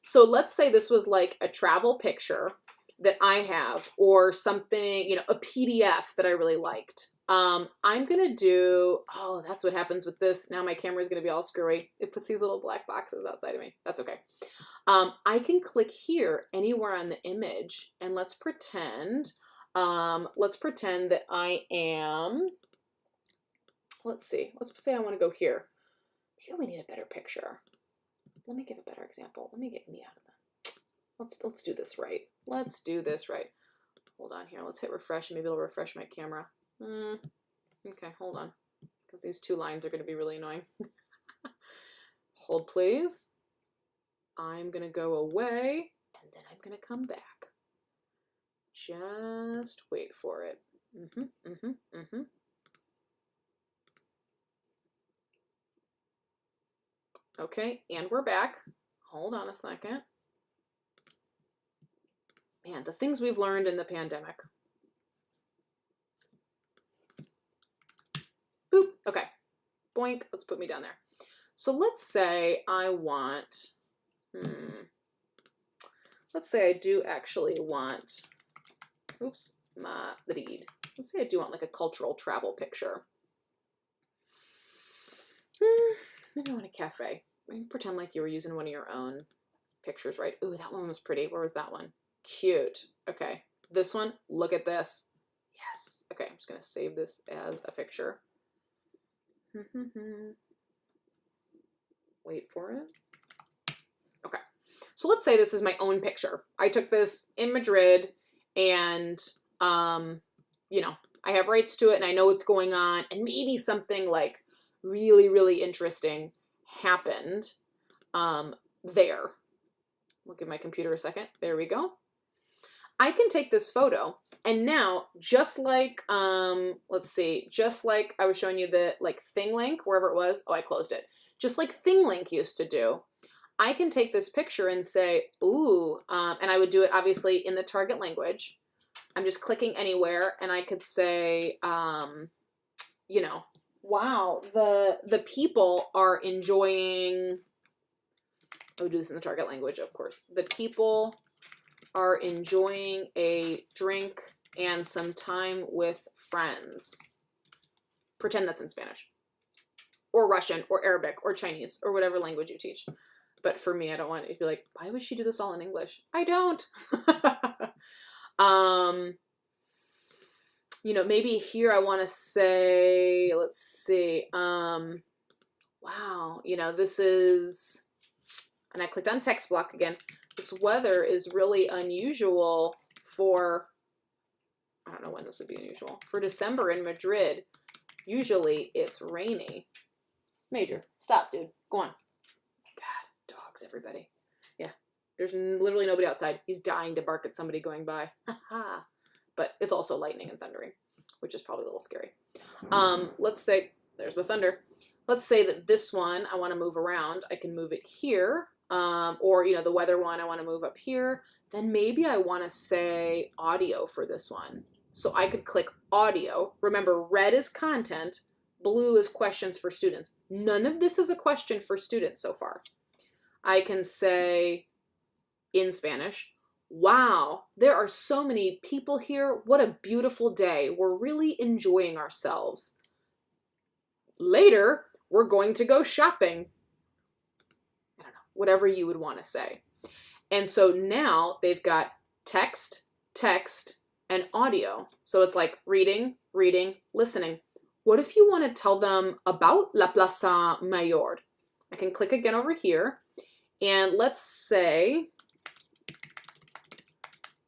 So let's say this was like a travel picture that I have, or something, you know, a PDF that I really liked. I'm going to do, oh, that's what happens with this. Now my camera is going to be all screwy. It puts these little black boxes outside of me. That's okay. I can click here anywhere on the image, and let's pretend that I am, let's see, let's say I want to go here. Here we need a better picture. Let me give a better example. Let me get me out of that. Let's do this right. Let's do this right. Hold on here. Let's hit refresh, and maybe it'll refresh my camera. Okay, hold on, because these 2 lines are going to be really annoying. Hold, please. I'm going to go away, and then I'm going to come back. Just wait for it. Okay, and we're back. Hold on a second. Man, the things we've learned in the pandemic. Boop. Okay. Boink. Let's put me down there. So let's say I want, let's say I do actually want, oops, Madrid. Let's say I do want like a cultural travel picture. Maybe I want a cafe. Pretend like you were using one of your own pictures, right? Ooh, that one was pretty. Where was that one? Cute. Okay. This one, look at this. Yes. Okay, I'm just going to save this as a picture. Wait for it. Okay. So let's say this is my own picture. I took this in Madrid, and, you know, I have rights to it, and I know what's going on, and maybe something like really, really interesting happened there. We'll give my computer a second. There we go. I can take this photo, and now, just like, let's see, just like I was showing you the, like, ThingLink, wherever it was. Oh, I closed it. Just like ThingLink used to do, I can take this picture and say, ooh, and I would do it, obviously, in the target language. I'm just clicking anywhere, and I could say, you know, wow, the people are enjoying, I would do this in the target language, of course. The people are enjoying a drink and some time with friends. Pretend that's in Spanish or Russian or Arabic or Chinese or whatever language you teach. But for me, I don't want it to be like, why would she do this all in English? I don't. You know, maybe here I want to say, let's see, wow, you know, this is, and I clicked on text block again. This weather is really unusual for, I don't know when this would be unusual, for December in Madrid. Usually it's rainy. Major, stop, dude. Go on. God, dogs, everybody. Yeah, there's literally nobody outside. He's dying to bark at somebody going by. Haha. But it's also lightning and thundering, which is probably a little scary. Let's say, there's the thunder. Let's say that this one, I want to move around. I can move it here. Or, you know, the weather one, I want to move up here. Then maybe I want to say audio for this one. So I could click audio. Remember, red is content, blue is questions for students. None of this is a question for students so far. I can say in Spanish, wow, there are so many people here. What a beautiful day. We're really enjoying ourselves. Later, we're going to go shopping. I don't know, whatever you would want to say. And so now they've got text, text, and audio. So it's like reading, reading, listening. What if you want to tell them about La Plaza Mayor? I can click again over here. And let's say,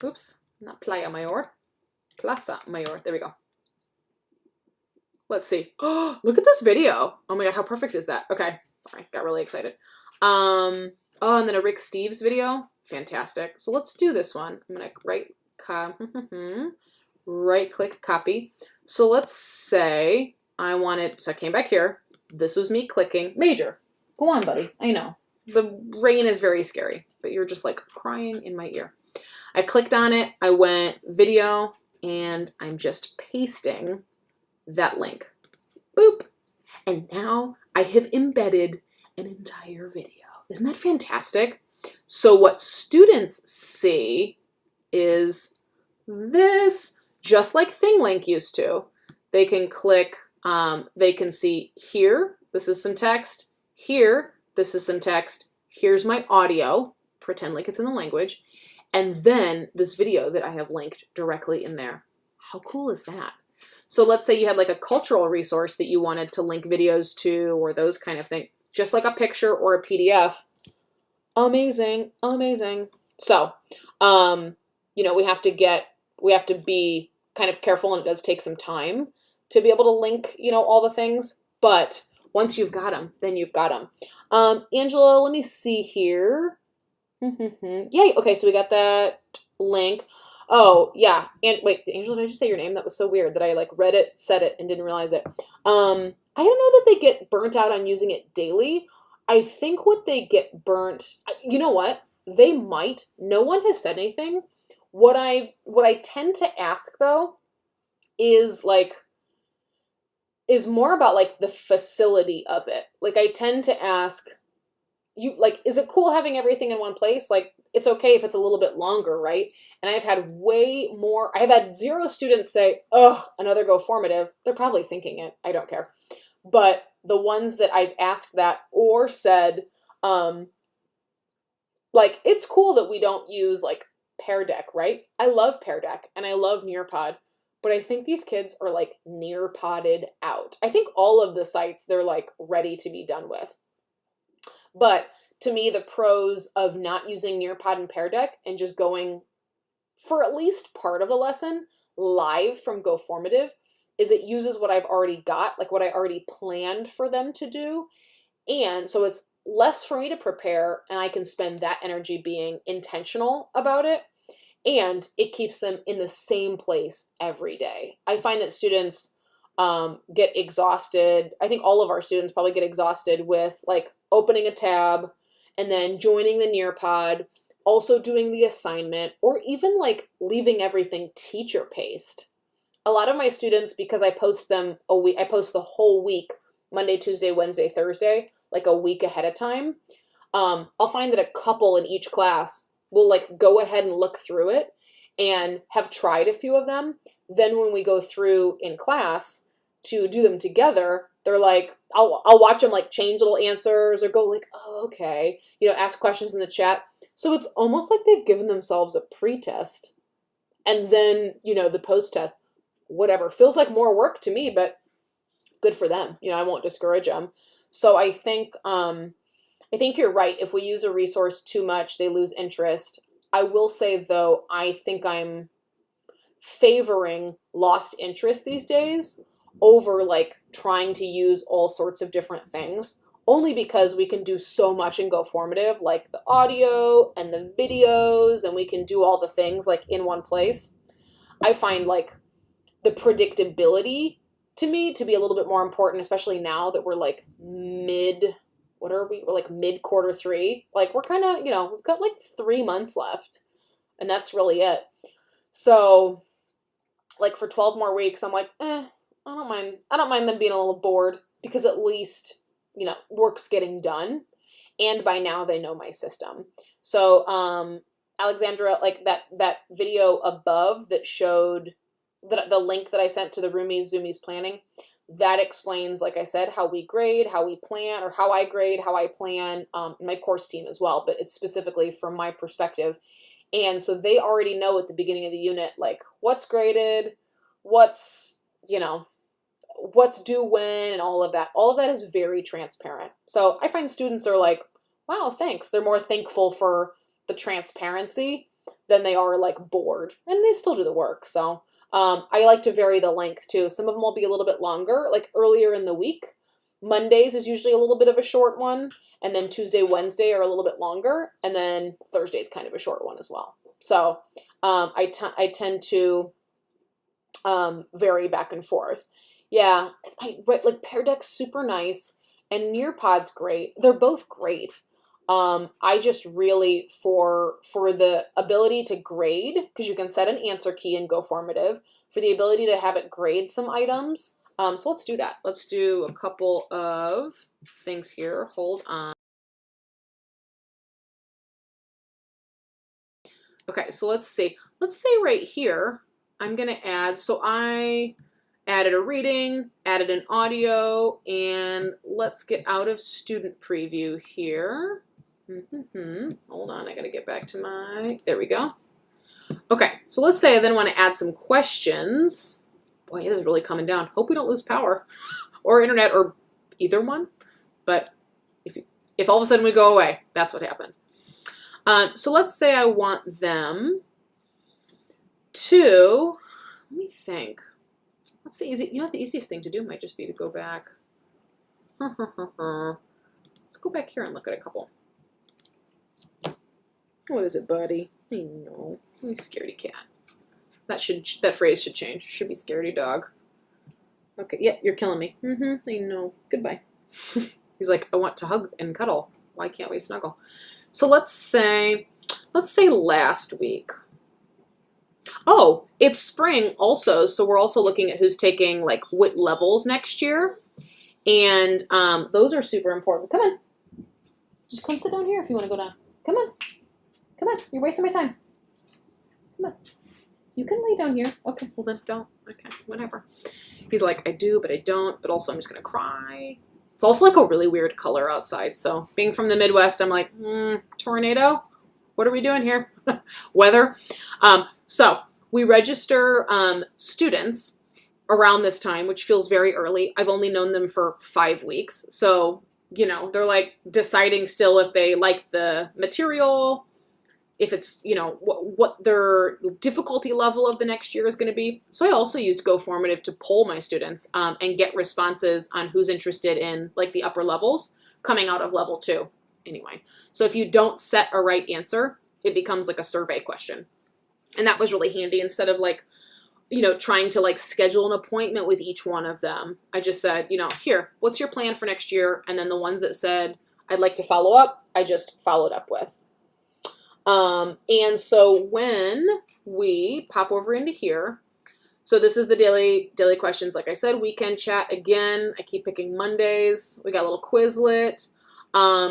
oops, not Playa Mayor, Plaza Mayor. There we go. Let's see. Oh, look at this video. Oh my God, how perfect is that? Okay, sorry, got really excited. Oh, and then a Rick Steves video. Fantastic. So let's do this one. I'm gonna right click copy. So let's say I wanted, so I came back here. This was me clicking. Major, go on, buddy. I know. The rain is very scary, but you're just like crying in my ear. I clicked on it. I went video, and I'm just pasting that link. Boop. And now I have embedded an entire video. Isn't that fantastic? So what students see is this, just like ThingLink used to. They can click, they can see here, this is some text. Here, this is some text. Here's my audio, pretend like it's in the language. And then this video that I have linked directly in there. How cool is that? So let's say you had like a cultural resource that you wanted to link videos to or those kind of thing, just like a picture or a PDF. Amazing, amazing. So, you know, we have to be kind of careful, and it does take some time to be able to link, you know, all the things. But once you've got them, then you've got them. Angela, let me see here. Yay. Okay, so we got that link. Oh, yeah. And wait, Angela, did I just say your name? That was so weird that I like read it, said it, and didn't realize it. I don't know that they get burnt out on using it daily. I think what they get burnt, you know what? They might. No one has said anything. What I tend to ask though is more about like the facility of it. Like I tend to ask you, like, is it cool having everything in one place? Like, it's okay if it's a little bit longer, right? And I've had I've had 0 students say, oh, another GoFormative. They're probably thinking it. I don't care. But the ones that I've asked that or said, like, it's cool that we don't use like Pear Deck, right? I love Pear Deck and I love Nearpod, but I think these kids are like Nearpodded out. I think all of the sites, they're like ready to be done with. But to me, the pros of not using Nearpod and Pear Deck and just going for at least part of the lesson live from GoFormative is it uses what I've already got, like what I already planned for them to do. And so it's less for me to prepare, and I can spend that energy being intentional about it. And it keeps them in the same place every day. I find that students get exhausted. I think all of our students probably get exhausted with like opening a tab and then joining the Nearpod, also doing the assignment, or even like leaving everything teacher paced. a lot of my students, because I post them a week, I post the whole week, Monday, Tuesday, Wednesday, Thursday, like a week ahead of time. I'll find that a couple in each class will like go ahead and look through it and have tried a few of them. Then when we go through in class to do them together, they're like, I'll watch them like change little answers or go like, oh, okay, you know, ask questions in the chat. So it's almost like they've given themselves a pre-test and then, you know, the post-test, whatever. Feels like more work to me, but good for them. You know, I won't discourage them. So I think you're right. If we use a resource too much, they lose interest. I will say, though, I think I'm favoring lost interest these days over like trying to use all sorts of different things, only because we can do so much in GoFormative, like the audio and the videos, and we can do all the things like in one place. I find like the predictability to me to be a little bit more important, especially now that we're like what are we? We're like mid Q3. Like we're kind of, you know, we've got like 3 months left and that's really it. So like for 12 more weeks, I'm like, I don't mind them being a little bored because at least, you know, work's getting done. And by now they know my system. So, Alexandra, like that video above that showed the link that I sent to the Roomies Zoomies planning, that explains, like I said, how we grade, how we plan, or how I grade, how I plan, my course team as well, but it's specifically from my perspective. And so they already know at the beginning of the unit, like what's graded, what's, you know, what's due when, and all of that. All of that is very transparent. So I find students are like, wow, thanks. They're more thankful for the transparency than they are like bored, and they still do the work. So I like to vary the length too. Some of them will be a little bit longer, like earlier in the week. Mondays is usually a little bit of a short one, and then Tuesday, Wednesday are a little bit longer, and then Thursday is kind of a short one as well. So I tend to vary back and forth. Yeah, like Pear Deck's super nice, and Nearpod's great. They're both great. I just really, for the ability to grade, because you can set an answer key in GoFormative, for the ability to have it grade some items. So let's do that. Let's do a couple of things here. Hold on. Okay, so let's see. Let's say right here, I'm going to add, so I added a reading, added an audio, and let's get out of student preview here. Hold on, I gotta get back to my, there we go. Okay, so let's say I then want to add some questions. Boy, it is really coming down. Hope we don't lose power or internet or either one. But if all of a sudden we go away, that's what happened. So let's say I want them to, let me think. What's the easy, you know what the easiest thing to do might just be to go back. Let's go back here and look at a couple. What is it, buddy? I know. You scaredy cat. That phrase should change. Should be scaredy dog. Okay, yeah, you're killing me. I know. Goodbye. He's like, I want to hug and cuddle. Why can't we snuggle? So let's say last week. Oh, it's spring also, so we're also looking at who's taking like what levels next year. And those are super important. Come on. Just come sit down here if you want to go down. Come on. Come on, you're wasting my time. Come on. You can lay down here. Okay, well then don't. Okay, whatever. He's like, I do, but I don't, but also I'm just gonna cry. It's also like a really weird color outside, so being from the Midwest, I'm like, tornado? What are we doing here? Weather. So we register students around this time, which feels very early. I've only known them for 5 weeks, so, you know, they're like deciding still if they like the material, if it's, you know, what their difficulty level of the next year is going to be. So I also used GoFormative to poll my students and get responses on who's interested in like the upper levels coming out of level 2 anyway. So if you don't set a right answer, it becomes like a survey question. And that was really handy instead of like, you know, trying to like schedule an appointment with each one of them. I just said, you know, here, what's your plan for next year? And then the ones that said, I'd like to follow up, I just followed up with. And so when we pop over into here, So this is the daily questions. Like I said, weekend chat again. I keep picking Mondays. We got a little Quizlet.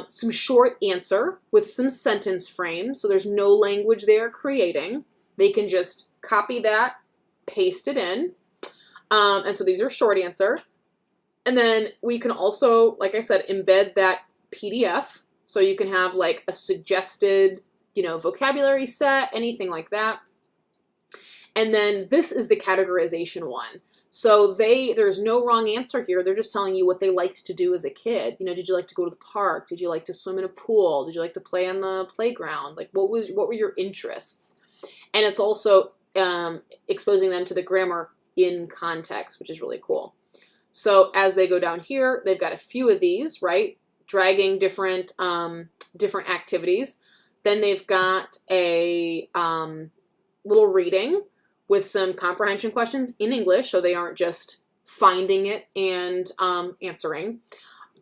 Some short answer with some sentence frames. So there's no language they are creating. They can just copy that, paste it in. And so these are short answer. And then we can also, like I said, embed that PDF. So you can have like a suggested, vocabulary set, anything like that. And then this is the categorization one. So there's no wrong answer here. They're just telling you what they liked to do as a kid. Did you like to go to the park? Did you like to swim in a pool? Did you like to play on the playground? Like what were your interests? And it's also exposing them to the grammar in context, which is really cool. So as they go down here, they've got a few of these, right? Dragging different activities. Then they've got a little reading with some comprehension questions in English, so they aren't just finding it and answering.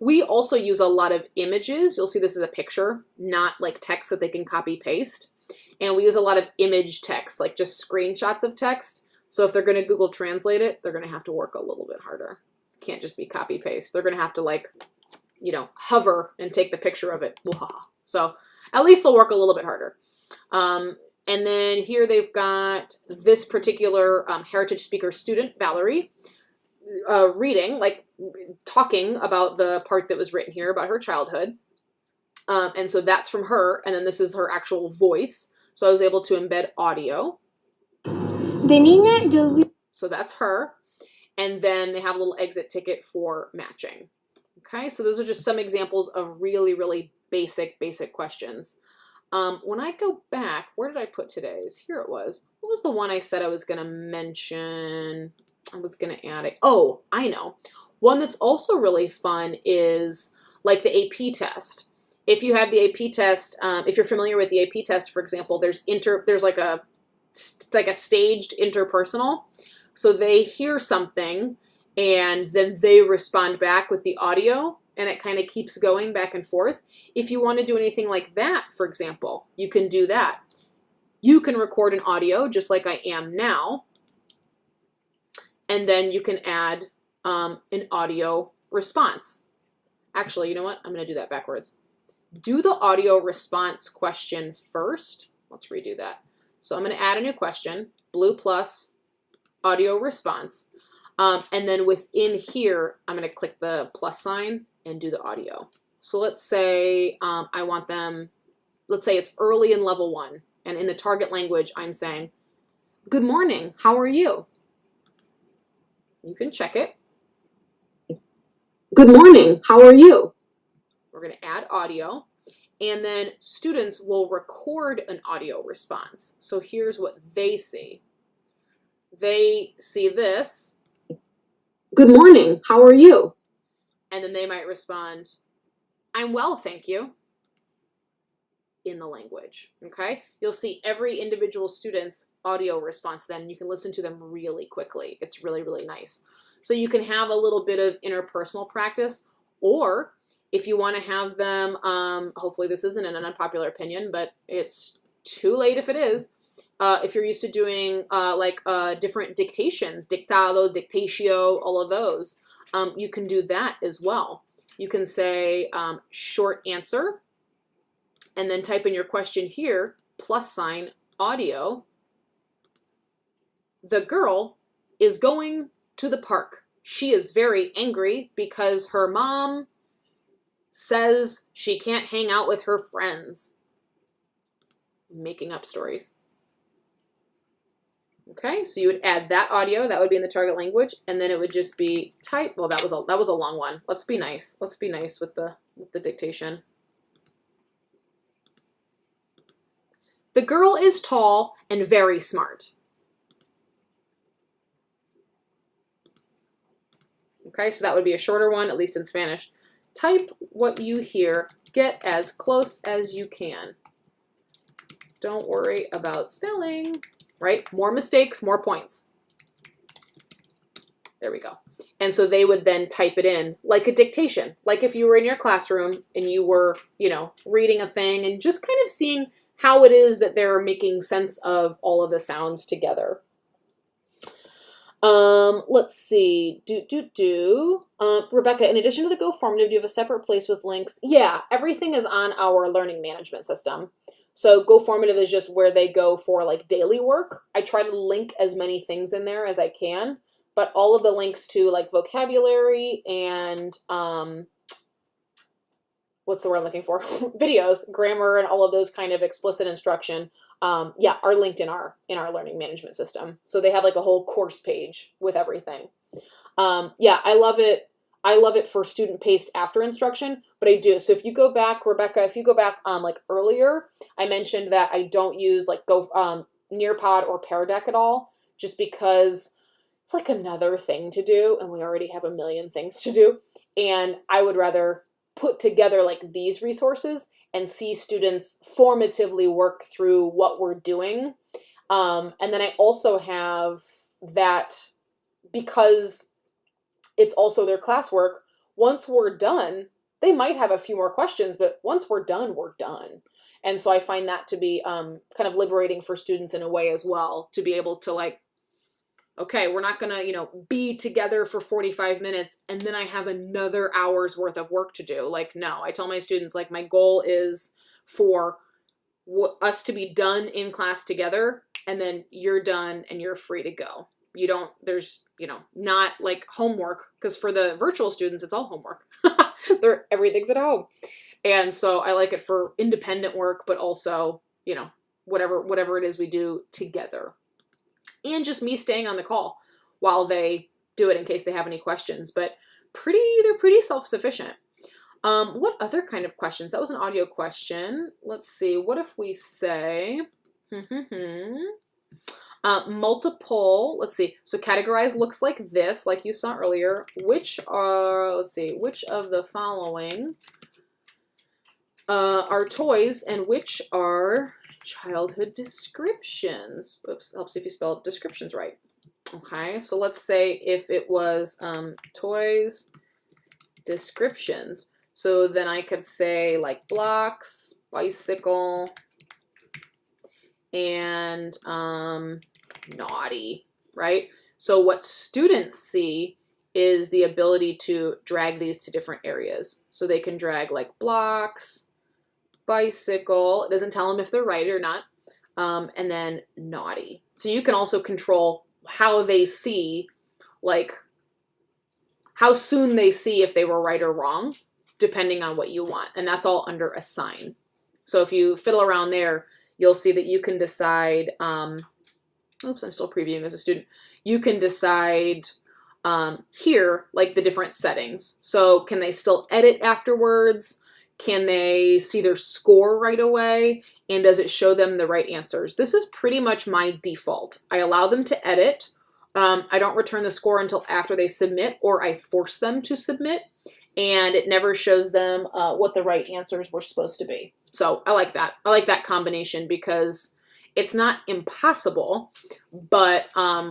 We also use a lot of images. You'll see this is a picture, not like text that they can copy paste. And we use a lot of image text, like just screenshots of text. So if they're going to Google Translate it, they're going to have to work a little bit harder. Can't just be copy paste. They're going to have to hover and take the picture of it. So at least they'll work a little bit harder. And then here they've got this particular heritage speaker student, Valerie, reading, talking about the part that was written here about her childhood. And so that's from her. And then this is her actual voice. So I was able to embed audio. So that's her. And then they have a little exit ticket for matching. Okay, so those are just some examples of really, really basic questions. When I go back, where did I put today's? Here it was. What was the one I said I was going to mention? I was going to add it. Oh, I know. One that's also really fun is like the AP test. If you have the AP test, if you're familiar with the AP test, for example, there's like a staged interpersonal. So they hear something and then they respond back with the audio, and it kind of keeps going back and forth. If you want to do anything like that, for example, you can do that. You can record an audio just like I am now, and then you can add an audio response. Actually, you know what? I'm going to do that backwards. Do the audio response question first. Let's redo that. So I'm going to add a new question, blue plus audio response. And then within here, I'm going to click the plus sign and do the audio. So let's say I want them, let's say it's early in level 1. And in the target language, I'm saying, good morning, how are you? You can check it. Good morning, how are you? We're going to add audio. And then students will record an audio response. So here's what they see. They see this. Good morning, how are you? And then they might respond, I'm well, thank you, in the language, okay? You'll see every individual student's audio response then. You can listen to them really quickly. It's really, really nice. So you can have a little bit of interpersonal practice, or if you want to have them, hopefully this isn't an unpopular opinion, but it's too late if it is. If you're used to doing different dictations, dictado, dictatio, all of those, you can do that as well. You can say short answer, and then type in your question here, plus sign audio. The girl is going to the park. She is very angry because her mom says she can't hang out with her friends. Making up stories. Okay, so you would add that audio, that would be in the target language, and then it would just be type. Well, that was a long one. Let's be nice. Let's be nice with the dictation. The girl is tall and very smart. Okay, so that would be a shorter one, at least in Spanish. Type what you hear. Get as close as you can. Don't worry about spelling. Right? More mistakes, more points. There we go. And so they would then type it in like a dictation, like if you were in your classroom and you were, reading a thing and just kind of seeing how it is that they're making sense of all of the sounds together. Let's see. Rebecca, in addition to the GoFormative, do you have a separate place with links? Yeah, everything is on our learning management system. So GoFormative is just where they go for like daily work. I try to link as many things in there as I can, but all of the links to like vocabulary and what's the word I'm looking for? Videos, grammar, and all of those kind of explicit instruction, yeah, are linked in our learning management system. So they have like a whole course page with everything. Yeah, I love it. I love it for student paced after instruction, but I do. So if you go back, Rebecca, if you go back like earlier, I mentioned that I don't use like Nearpod or Pear Deck at all, just because it's like another thing to do, and we already have a million things to do. And I would rather put together like these resources and see students formatively work through what we're doing. And then I also have that, because it's also their classwork, once we're done, they might have a few more questions, but once we're done, we're done. And so I find that to be kind of liberating for students in a way as well, to be able to like, okay, we're not going to, be together for 45 minutes and then I have another hour's worth of work to do. Like, no, I tell my students, like, my goal is for us to be done in class together, and then you're done and you're free to go. There's, not like homework, because for the virtual students, it's all homework. Everything's at home. And so I like it for independent work, but also, whatever it is we do together. And just me staying on the call while they do it in case they have any questions. But they're pretty self-sufficient. What other kind of questions? That was an audio question. Let's see. What if we say multiple? Let's see. So categorize looks like this, like you saw earlier. Which of the following are toys and which are childhood descriptions? Oops, helps if you spell descriptions right. Okay, so let's say if it was toys descriptions, so then I could say like blocks, bicycle, and naughty, right? So what students see is the ability to drag these to different areas. So they can drag like blocks, bicycle, it doesn't tell them if they're right or not, and then naughty. So you can also control how they see, like how soon they see if they were right or wrong, depending on what you want. And that's all under assign. So if you fiddle around there, you'll see that you can decide, oops, I'm still previewing as a student. You can decide here, like the different settings. So can they still edit afterwards? Can they see their score right away? And does it show them the right answers? This is pretty much my default. I allow them to edit. I don't return the score until after they submit, or I force them to submit. And it never shows them what the right answers were supposed to be. So I like that. I like that combination because it's not impossible, but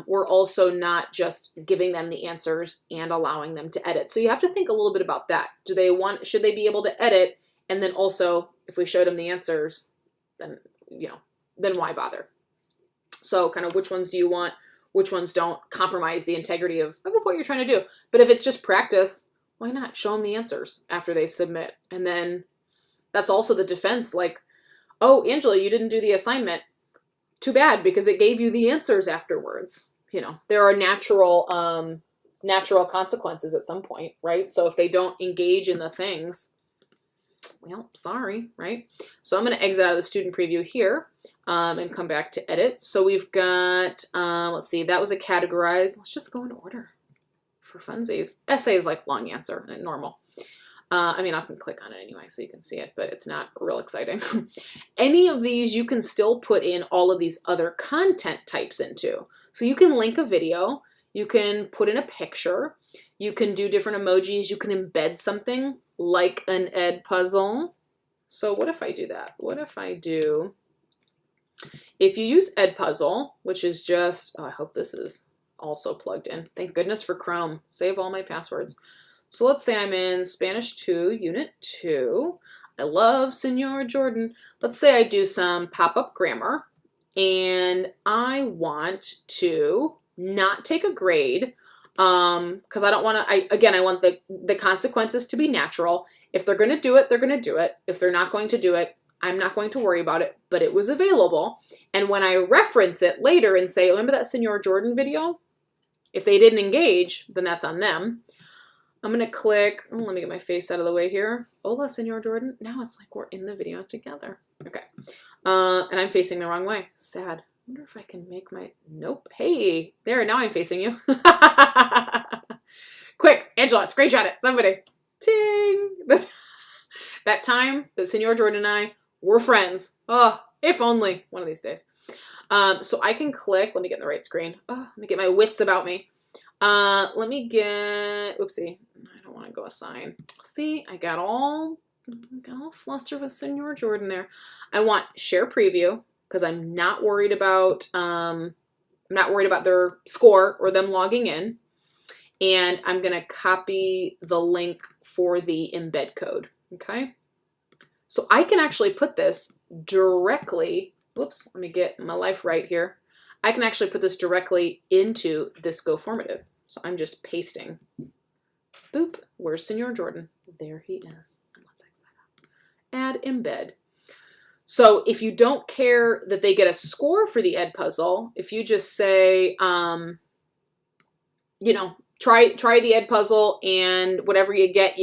we're also not just giving them the answers and allowing them to edit. So you have to think a little bit about that. Should they be able to edit? And then also, if we showed them the answers, then, then why bother? So kind of which ones do you want? Which ones don't compromise the integrity of what you're trying to do? But if it's just practice, why not show them the answers after they submit? And then that's also the defense, like, oh, Angela, you didn't do the assignment. Too bad, because it gave you the answers afterwards. There are natural consequences at some point, right? So if they don't engage in the things, well, sorry, right? So I'm going to exit out of the student preview here and come back to edit. So we've got, let's see, that was a categorize. Let's just go in order for funsies. Essay is like long answer, normal. I mean, I can click on it anyway so you can see it, but it's not real exciting. Any of these you can still put in all of these other content types into. So you can link a video, you can put in a picture, you can do different emojis, you can embed something like an ed puzzle. So what if I do that? What if I do, if you use ed puzzle, which is just, oh, I hope this is also plugged in. Thank goodness for Chrome. Save all my passwords. So let's say I'm in Spanish 2, Unit 2. I love Senor Jordan. Let's say I do some pop-up grammar, and I want to not take a grade, because I don't want to, again, I want the consequences to be natural. If they're going to do it, they're going to do it. If they're not going to do it, I'm not going to worry about it, but it was available. And when I reference it later and say, remember that Senor Jordan video? If they didn't engage, then that's on them. I'm going to click, let me get my face out of the way here. Hola, Senor Jordan. Now it's like we're in the video together. Okay. And I'm facing the wrong way. Sad. I wonder if I can make my, nope. Hey, there, now I'm facing you. Quick, Angela, screenshot it, somebody. Ting. That time that Senor Jordan and I were friends. Oh, if only one of these days. So I can click, let me get in the right screen. Oh, let me get my wits about me. Let me get, oopsie, I don't want to go assign. See, I got all flustered with Senor Jordan there. I want share preview because I'm not worried about their score or them logging in. And I'm going to copy the link for the embed code. Okay. So I can actually put this directly, whoops, let me get my life right here. I can actually put this directly into this GoFormative. So I'm just pasting. Boop, where's Senor Jordan? There he is. And let's X that out. Add embed. So if you don't care that they get a score for the ed puzzle, if you just say, you know, try the ed puzzle and whatever you get.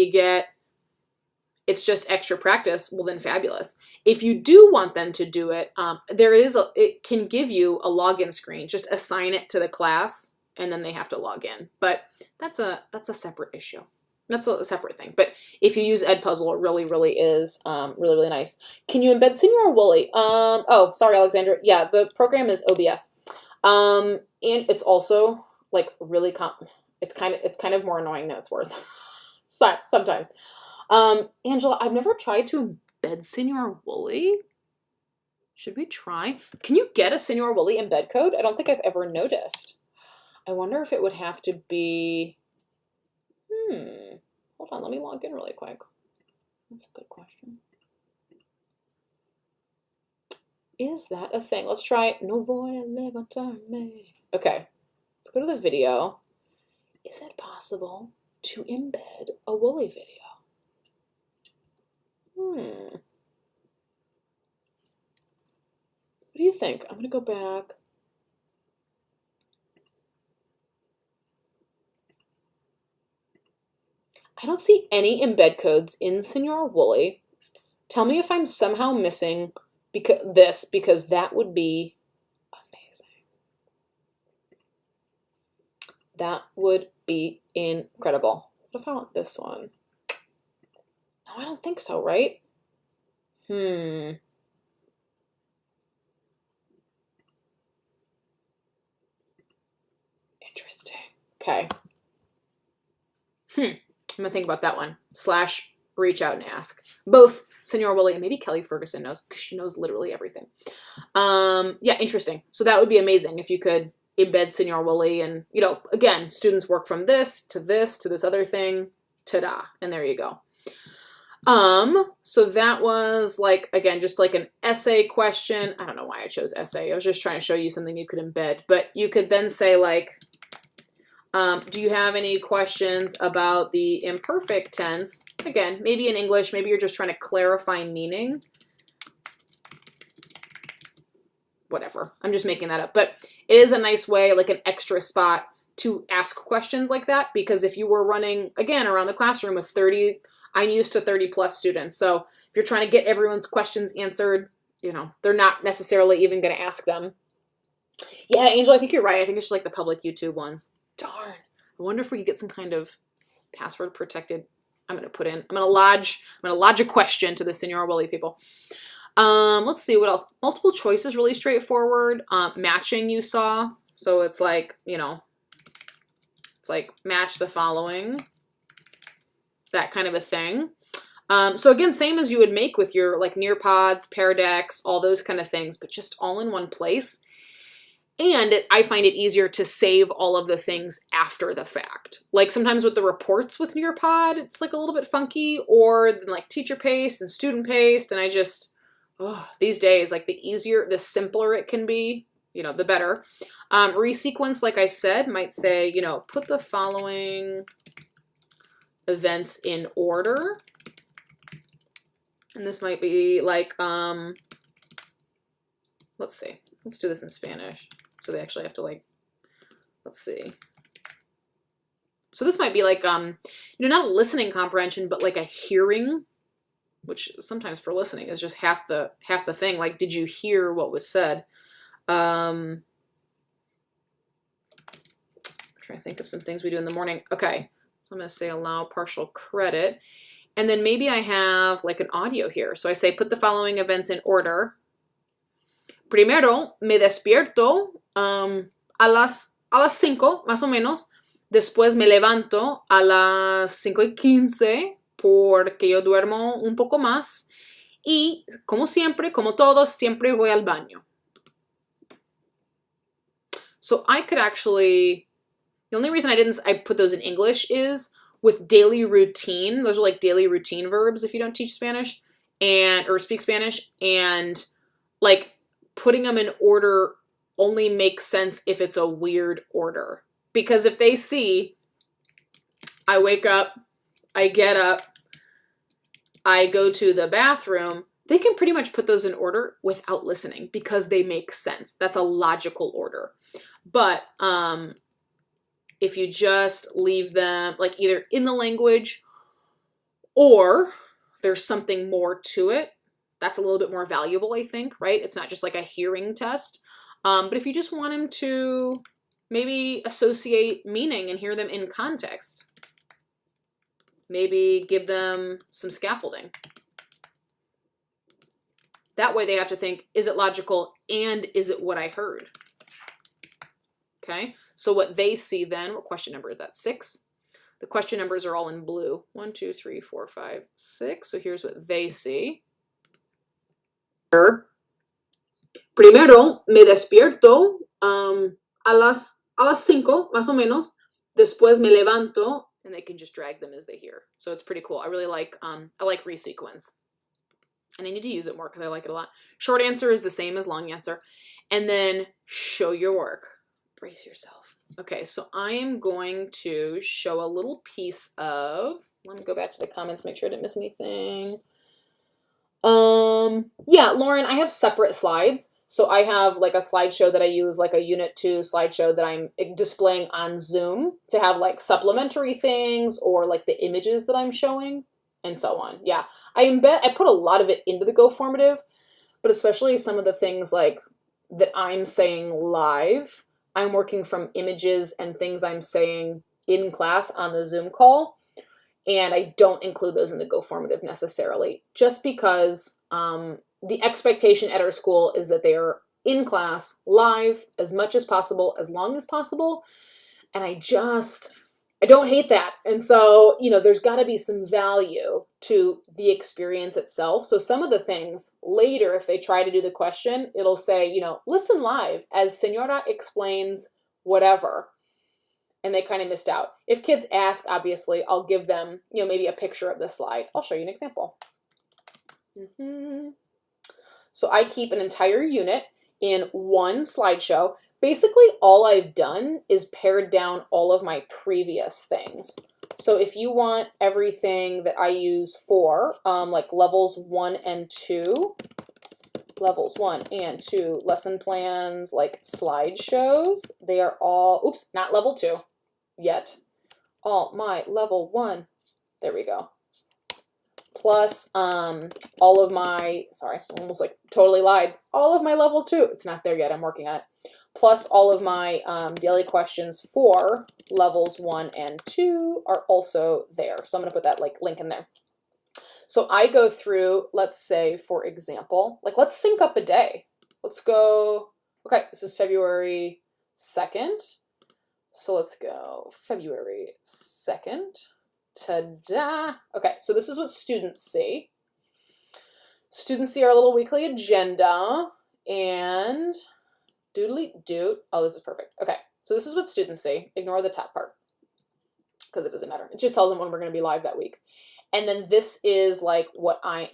It's just extra practice. Well, then fabulous. If you do want them to do it, it can give you a login screen. Just assign it to the class, and then they have to log in. But that's a separate issue. That's a separate thing. But if you use Edpuzzle, it really, really is really nice. Can you embed Senor Wooly? Oh, sorry, Alexandra. Yeah, the program is OBS, and it's also like really it's kind of more annoying than it's worth. Sometimes. Angela, I've never tried to embed Senor Wooly. Should we try? Can you get a Senor Wooly embed code? I don't think I've ever noticed. I wonder if it would have to be, hold on, let me log in really quick. That's a good question. Is that a thing? Let's try it. No voy a levantarme. Okay, let's go to the video. Is it possible to embed a Wooly video? What do you think? I'm going to go back. I don't see any embed codes in Senor Wooly. Tell me if I'm somehow missing because that would be amazing. That would be incredible. What if I want this one? No, I don't think so, right? Interesting. Okay. I'm gonna think about that one. / reach out and ask. Both Senor Wooly and maybe Kelly Ferguson knows because she knows literally everything. Yeah, interesting. So that would be amazing if you could embed Senor Wooly and, you know, again, students work from this to this other thing. Ta-da. And there you go. So that was like, again, just like an essay question. I don't know why I chose essay. I was just trying to show you something you could embed, but you could then say like, do you have any questions about the imperfect tense? Again, maybe in English, maybe you're just trying to clarify meaning. Whatever. I'm just making that up, but it is a nice way, like an extra spot to ask questions like that, because if you were running, again, around the classroom with 30, I'm used to 30 plus students. So if you're trying to get everyone's questions answered, you know, they're not necessarily even going to ask them. Yeah, Angel, I think you're right. I think it's just like the public YouTube ones. Darn. I wonder if we could get some kind of password protected. I'm going to lodge a question to the Senor Wooly people. Let's see what else. Multiple choice is really straightforward. Matching you saw. So it's like, you know, it's like match the following. That kind of a thing. So again, same as you would make with your like Nearpods, Paradex, all those kind of things, but just all in one place. And I find it easier to save all of the things after the fact. Like sometimes with the reports with Nearpod, it's like a little bit funky, or like teacher paste and student paste. And I just, these days, like the simpler it can be, you know, the better. Resequence, like I said, might say, you know, put the following events in order. And this might be like, let's see. Let's do this in Spanish. So they actually have to like, let's see. So this might be like, you know, not a listening comprehension, but like a hearing, which sometimes for listening is just half the thing. Like, did you hear what was said? I'm trying to think of some things we do in the morning. Okay, so I'm going to say allow partial credit. And then maybe I have like an audio here. So I say put the following events in order. Primero me despierto a las 5 más o menos. Después me levanto a las 5:15 porque yo duermo un poco más. Y como siempre, como todos, siempre voy al baño. So I could actually, the only reason I put those in English is with daily routine. Those are like daily routine verbs if you don't teach Spanish or speak Spanish. And like putting them in order only makes sense if it's a weird order. Because if they see, I wake up, I get up, I go to the bathroom, they can pretty much put those in order without listening because they make sense. That's a logical order. But if you just leave them like either in the language or there's something more to it, that's a little bit more valuable, I think, right? It's not just like a hearing test. But if you just want them to maybe associate meaning and hear them in context, maybe give them some scaffolding. That way they have to think, is it logical and is it what I heard? Okay, so what they see then, what question number is that? 6? The question numbers are all in blue. 1, 2, 3, 4, 5, 6. So here's what they see. Primero me despierto a las 5 más o menos. Después me levanto. And they can just drag them as they hear. So it's pretty cool. I really like, I like resequence. And I need to use it more because I like it a lot. Short answer is the same as long answer. And then show your work. Brace yourself. Okay, so I am going to show a little piece of, let me go back to the comments, make sure I didn't miss anything. Yeah, Lauren, I have separate slides. So I have like a slideshow that I use, like a Unit 2 slideshow that I'm displaying on Zoom to have like supplementary things or like the images that I'm showing and so on. Yeah, I put a lot of it into the GoFormative, but especially some of the things like that I'm saying live, I'm working from images and things I'm saying in class on the Zoom call. And I don't include those in the GoFormative necessarily, just because the expectation at our school is that they are in class live as much as possible, as long as possible. And I don't hate that. And so, you know, there's got to be some value to the experience itself. So some of the things later, if they try to do the question, it'll say, you know, listen live as Senora explains whatever. And they kind of missed out. If kids ask, obviously, I'll give them, you know, maybe a picture of the slide. I'll show you an example. So I keep an entire unit in one slideshow. Basically, all I've done is pared down all of my previous things. So if you want everything that I use for, like levels 1 and 2, lesson plans, like slideshows, they are all, oops, not level 2 yet. All my level 1, there we go. Plus all of my, sorry, I almost like totally lied. All of my level 2, it's not there yet, I'm working on it. Plus all of my daily questions for levels 1 and 2 are also there. So I'm gonna put that like link in there. So I go through, let's say, for example, like let's sync up a day. Let's go, okay, this is February 2nd. So let's go February 2nd. Ta-da! Okay, so this is what students see. Students see our little weekly agenda and doodly doot. Oh, this is perfect. Okay, so this is what students see. Ignore the top part because it doesn't matter. It just tells them when we're going to be live that week. And then this is like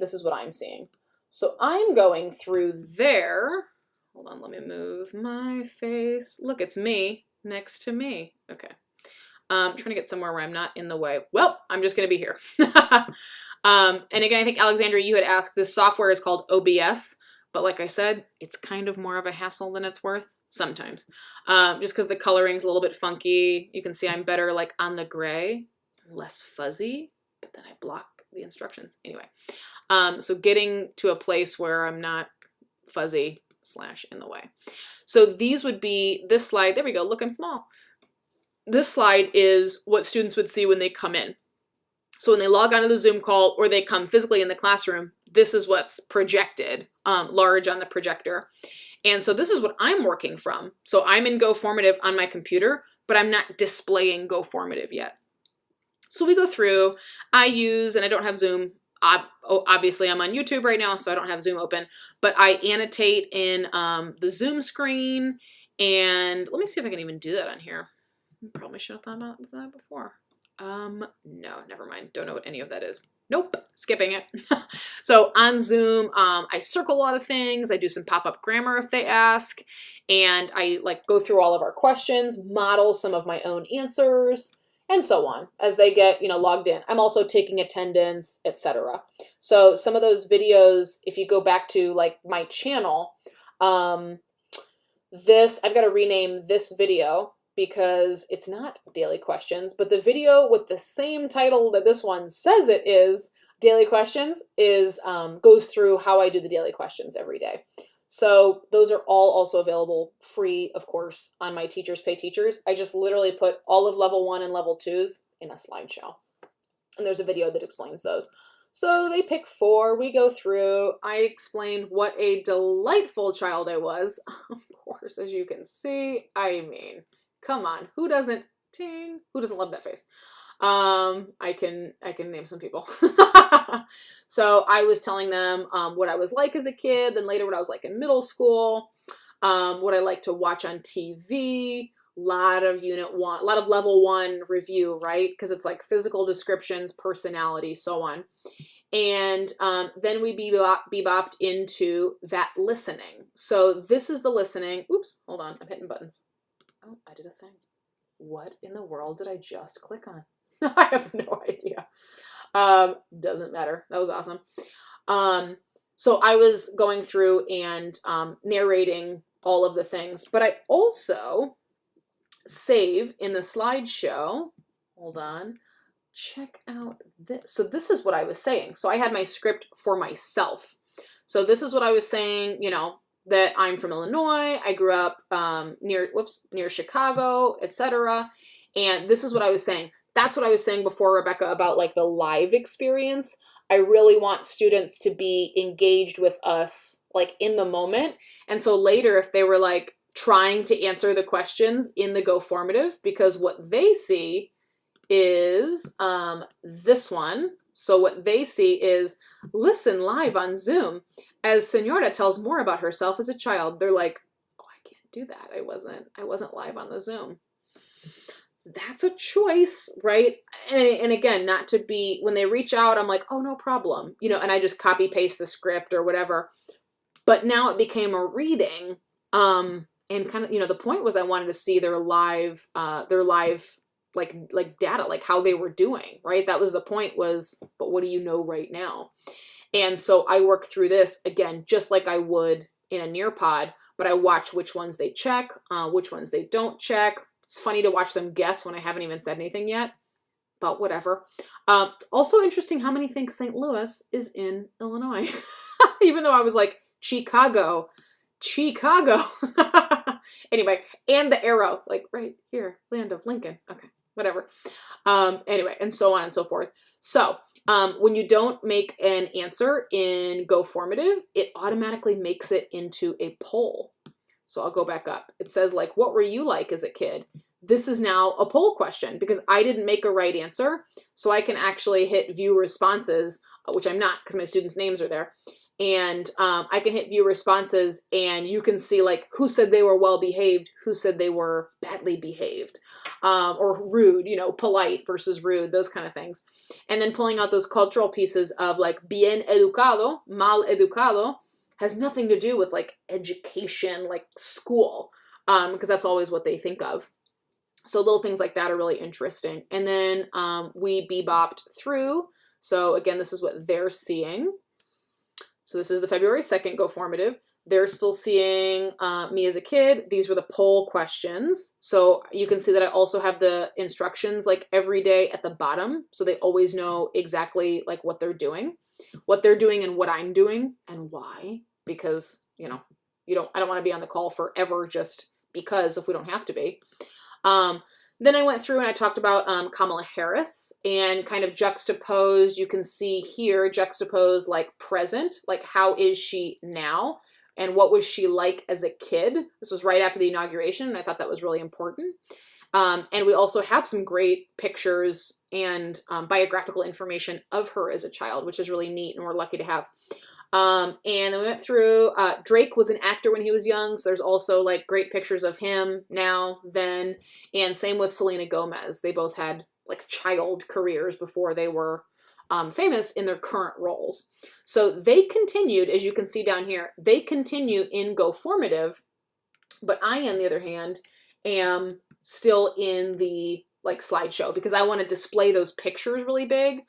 this is what I'm seeing. So I'm going through their hold on, let me move my face. Look, it's me next to me. Okay. I'm trying to get somewhere where I'm not in the way. Well, I'm just going to be here. And again, I think, Alexandra, you had asked, this software is called OBS, but like I said, it's kind of more of a hassle than it's worth sometimes. Just because the coloring's a little bit funky. You can see I'm better like on the gray, less fuzzy, but then I block the instructions. Anyway, so getting to a place where I'm not fuzzy / in the way. So these would be, this slide, there we go, look, I'm small. This slide is what students would see when they come in. So when they log onto the Zoom call or they come physically in the classroom, this is what's projected large on the projector. And so this is what I'm working from. So I'm in GoFormative on my computer, but I'm not displaying GoFormative yet. So we go through, I use, and I don't have Zoom, obviously I'm on YouTube right now, so I don't have Zoom open, but I annotate in the Zoom screen, and let me see if I can even do that on here. Probably should have thought about that before. No, never mind. Don't know what any of that is. Nope, skipping it. So on Zoom, I circle a lot of things. I do some pop-up grammar if they ask, and I like go through all of our questions, model some of my own answers, and so on as they get, logged in. I'm also taking attendance, etc. So some of those videos, if you go back to like my channel, I've got to rename this video because it's not daily questions, but the video with the same title that this one says it is, daily questions, is goes through how I do the daily questions every day. So those are all also available free, of course, on my Teachers Pay Teachers. I just literally put all of level 1 and level 2s in a slideshow. And there's a video that explains those. So they pick 4, we go through, I explained what a delightful child I was. Of course, as you can see, I mean, come on, who doesn't love that face? I can name some people. So I was telling them what I was like as a kid, then later what I was like in middle school, what I like to watch on TV, lot of level 1 review, right? Because it's like physical descriptions, personality, so on. And then we bebopped into that listening. So this is the listening. Oops, hold on, I'm hitting buttons. Oh, I did a thing. What in the world did I just click on? I have no idea. Doesn't matter. That was awesome. So I was going through and narrating all of the things, but I also save in the slideshow. Hold on. Check out this. So this is what I was saying. So I had my script for myself. So this is what I was saying, that I'm from Illinois. I grew up near Chicago, etc. And this is what I was saying. That's what I was saying before, Rebecca, about like the live experience. I really want students to be engaged with us like in the moment. And so later, if they were like trying to answer the questions in the GoFormative, because what they see is this one. So what they see is listen live on Zoom as Senora tells more about herself as a child. They're like, oh, I can't do that. I wasn't live on the Zoom. That's a choice, right? And again, not to be, when they reach out, I'm like, oh, no problem. And I just copy paste the script or whatever. But now it became a reading. And kind of, the point was I wanted to see their live like data, like how they were doing, right? That was the point was, but what do you know right now? And so I work through this again, just like I would in a Nearpod, but I watch which ones they check, which ones they don't check. It's funny to watch them guess when I haven't even said anything yet, but whatever. It's also interesting how many think St. Louis is in Illinois, even though I was like, Chicago. Anyway, and the arrow, like right here, land of Lincoln. Okay, whatever. Anyway, and so on and so forth. So when you don't make an answer in GoFormative, it automatically makes it into a poll. So I'll go back up. It says like, what were you like as a kid? This is now a poll question because I didn't make a right answer. So I can actually hit view responses, which I'm not because my students' names are there. And I can hit view responses and you can see like who said they were well behaved, who said they were badly behaved, or rude, polite versus rude, those kind of things. And then pulling out those cultural pieces of like bien educado, mal educado has nothing to do with like education, like school, because that's always what they think of. So little things like that are really interesting. And then we bebopped through. So again, this is what they're seeing. So this is the February 2nd GoFormative. They're still seeing me as a kid. These were the poll questions. So you can see that I also have the instructions like every day at the bottom. So they always know exactly like what they're doing and what I'm doing and why, because, you know, I don't want to be on the call forever just because if we don't have to be. Then I went through and I talked about Kamala Harris and kind of juxtaposed, you can see here, juxtaposed like present, like how is she now? And what was she like as a kid? This was right after the inauguration, and I thought that was really important. And we also have some great pictures and biographical information of her as a child, which is really neat, and we're lucky to have. And then we went through, Drake was an actor when he was young, so there's also like great pictures of him now, then, and same with Selena Gomez. They both had like child careers before they were famous in their current roles. So they continued, as you can see down here, they continue in GoFormative, but I, on the other hand, am still in the like slideshow because I want to display those pictures really big.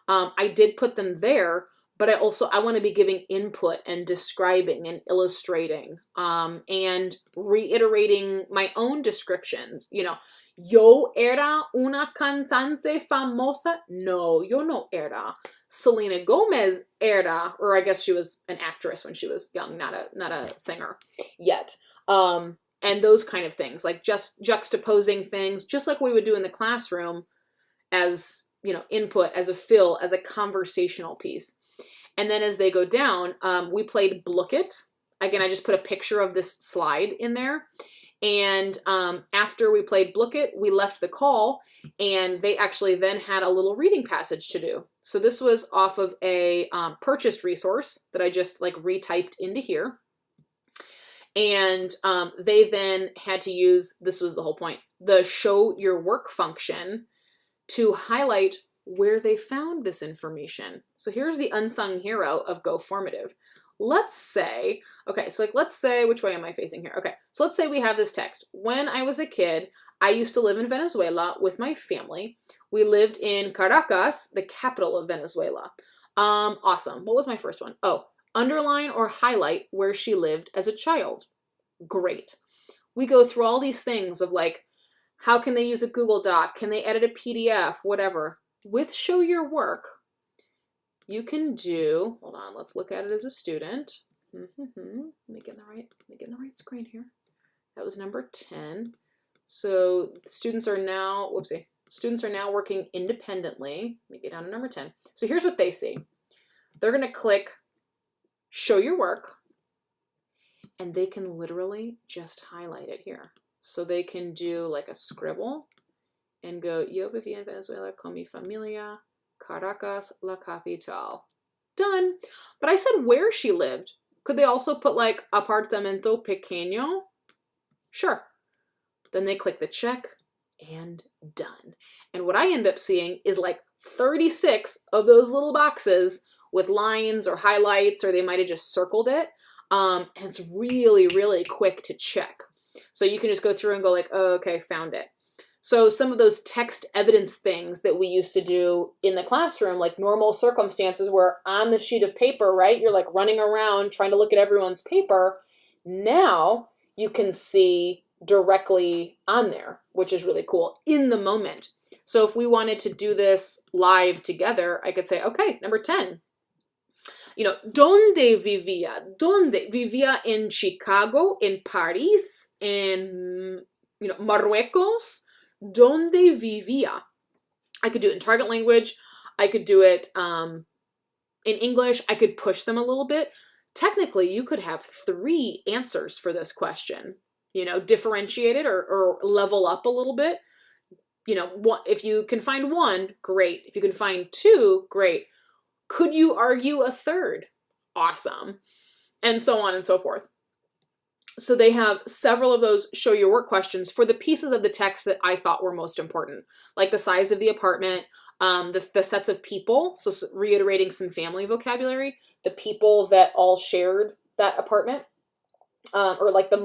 I did put them there, but I want to be giving input and describing and illustrating and reiterating my own descriptions. You know, yo era una cantante famosa. No, yo no era. Selena Gomez era, or I guess she was an actress when she was young, not a singer yet. And those kind of things, like just juxtaposing things, just like we would do in the classroom as, you know, input, as a fill, as a conversational piece. And then as they go down, we played Blook It. Again, I just put a picture of this slide in there. And after we played Blook It, we left the call, and they actually then had a little reading passage to do. So this was off of a purchased resource that I just like retyped into here. And they then had to use, this was the whole point, the show your work function to highlight where they found this information. So here's the unsung hero of GoFormative. Let's say, okay, so like let's say, which way am I facing here? Okay, so let's say we have this text. When I was a kid, I used to live in Venezuela with my family. We lived in Caracas, the capital of Venezuela. Awesome. What was my first one? Oh, underline or highlight where she lived as a child. Great. We go through all these things of like, how can they use a Google Doc? Can they edit a PDF? Whatever. With Show Your Work, you can do, hold on, let's look at it as a student. Let me get in the right screen here. That was number 10. So students are now, students are now working independently. Let me get down to number 10. So here's what they see. They're going to click Show Your Work, and they can literally just highlight it here. So they can do like a scribble and go, yo viví en Venezuela con mi familia, Caracas, la capital. Done. But I said where she lived. Could they also put like apartamento pequeño? Sure. Then they click the check and done. And what I end up seeing is like 36 of those little boxes with lines or highlights, or they might have just circled it. And it's really, really quick to check. So you can just go through and go like, oh, okay, found it. So some of those text evidence things that we used to do in the classroom, like normal circumstances where on the sheet of paper, right, you're like running around trying to look at everyone's paper. Now you can see directly on there, which is really cool in the moment. So if we wanted to do this live together, I could say, okay, number 10. You know, ¿Dónde vivía? ¿Dónde vivía? In Chicago, in Paris, in, you know, Marruecos. ¿Dónde vivía? I could do it in target language. I could do it in English. I could push them a little bit. Technically, you could have 3 answers for this question. You know, differentiate it or level up a little bit. You know, if you can find 1, great. If you can find 2, great. Could you argue a 3rd? Awesome. And so on and so forth. So they have several of those show your work questions for the pieces of the text that I thought were most important, like the size of the apartment, the sets of people, so reiterating some family vocabulary, the people that all shared that apartment, or like the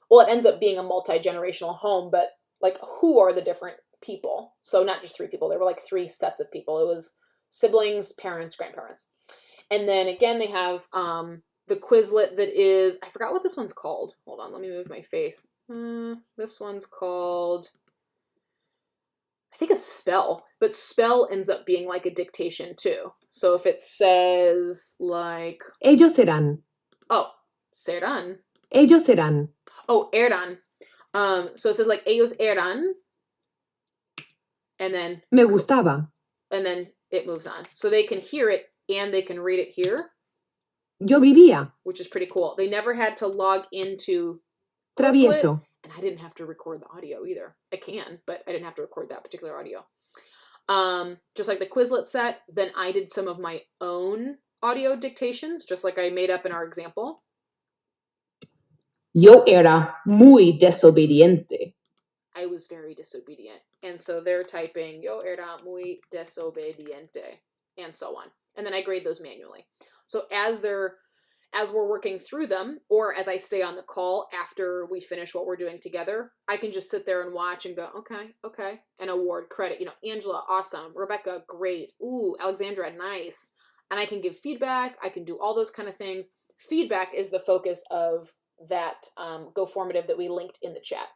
well, it ends up being a multi-generational home, but like who are the different people? So not just 3 people, there were like 3 sets of people. It was siblings, parents, grandparents. And then again, they have the Quizlet that is, I forgot what this one's called. Hold on, let me move my face. This one's called, I think it's Spell, but Spell ends up being like a dictation too. So if it says like, Ellos serán. oh, serán. Ellos serán. Oh, eran. So it says like, ellos eran. And then Me gustaba. And then it moves on. So they can hear it and they can read it here. Yo vivía. Which is pretty cool. They never had to log into Travieso. Quizlet, and I didn't have to record the audio either. I can, but I didn't have to record that particular audio. Just like the Quizlet set, then I did some of my own audio dictations, just like I made up in our example. Yo era muy desobediente. I was very disobedient. And so they're typing, yo era muy desobediente, and so on. And then I grade those manually. So as we're working through them, or as I stay on the call after we finish what we're doing together, I can just sit there and watch and go, okay, and award credit. You know, Angela, awesome. Rebecca, great. Ooh, Alexandra, nice. And I can give feedback. I can do all those kind of things. Feedback is the focus of that GoFormative that we linked in the chat.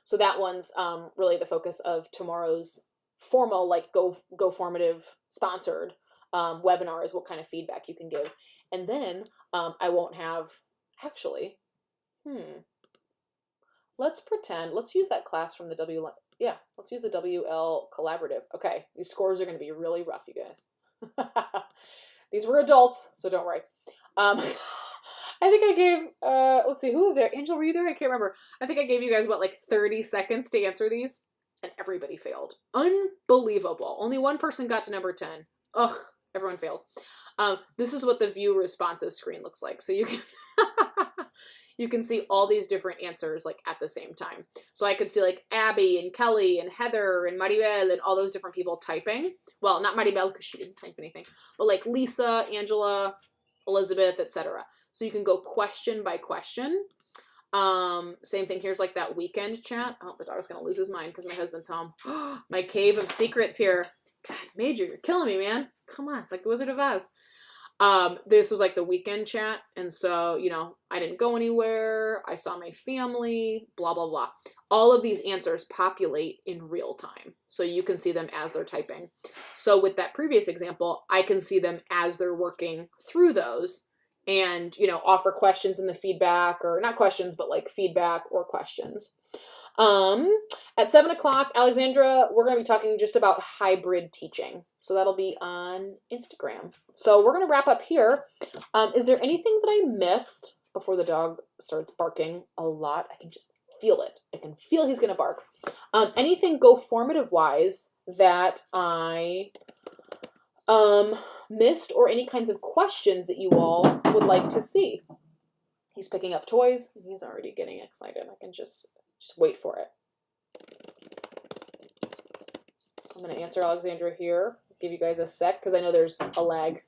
So that one's really the focus of tomorrow's formal, like GoFormative sponsored webinar, is what kind of feedback you can give. And then I won't have, actually, let's pretend, let's use that class from the let's use the WL Collaborative. Okay, these scores are going to be really rough, you guys. These were adults, so don't worry. I think I gave, let's see, who was there? Angel, were you there? I can't remember. I think I gave you guys, what, like 30 seconds to answer these? And everybody failed. Unbelievable. Only one person got to number 10. Ugh, everyone fails. This is what the view responses screen looks like. So you can, you can see all these different answers like at the same time. So I could see like Abby and Kelly and Heather and Maribel and all those different people typing. Well, not Maribel because she didn't type anything, but like Lisa, Angela, Elizabeth, etc. So you can go question by question. Same thing. Here's like that weekend chat. Oh, the dog's going to lose his mind because my husband's home. My cave of secrets here. God, Major, you're killing me, man. Come on. It's like the Wizard of Oz. This was like the weekend chat. And so, you know, I didn't go anywhere. I saw my family, blah, blah, blah. All of these answers populate in real time. So you can see them as they're typing. So with that previous example, I can see them as they're working through those and, you know, offer questions in the feedback, or not questions, but like feedback or questions. At 7 o'clock, Alexandra, we're going to be talking just about hybrid teaching. So that'll be on Instagram. So we're going to wrap up here. Is there anything that I missed before the dog starts barking a lot? I can just feel it. I can feel he's going to bark. Anything GoFormative wise that I missed, or any kinds of questions that you all would like to see? He's picking up toys. He's already getting excited. I can just wait for it. I'm going to answer Alexandra here. Give you guys a sec because I know there's a lag.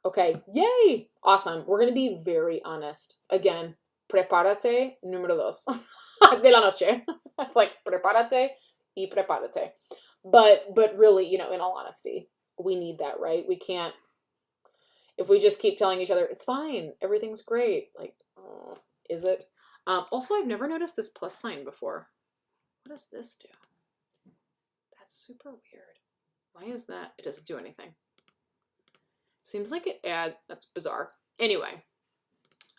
Okay, yay! Awesome. We're going to be very honest. Again, prepárate número 2 de la noche. It's like prepárate y prepárate. But really, you know, in all honesty, we need that, right? We can't, if we just keep telling each other, it's fine, everything's great. Like, oh, is it? Also, I've never noticed this plus sign before. What does this do? That's super weird. Why is that? It doesn't do anything. Seems like it that's bizarre. Anyway,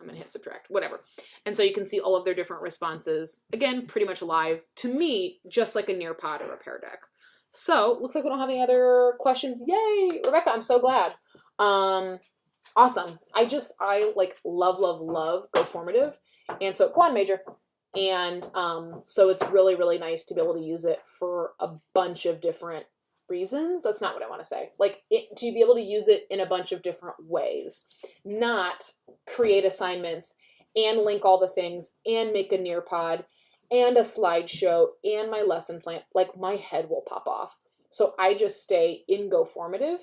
I'm going to hit subtract, whatever. And so you can see all of their different responses. Again, pretty much live. To me, just like a Nearpod or a Pear Deck. So, looks like we don't have any other questions. Yay! Rebecca, I'm so glad. Awesome. I like love GoFormative. And so, go on, Major. And so it's really, really nice to be able to use it for a bunch of different reasons. That's not what I want to say. Like, to be able to use it in a bunch of different ways. Not create assignments and link all the things and make a Nearpod and a slideshow and my lesson plan, like my head will pop off. So I just stay in GoFormative,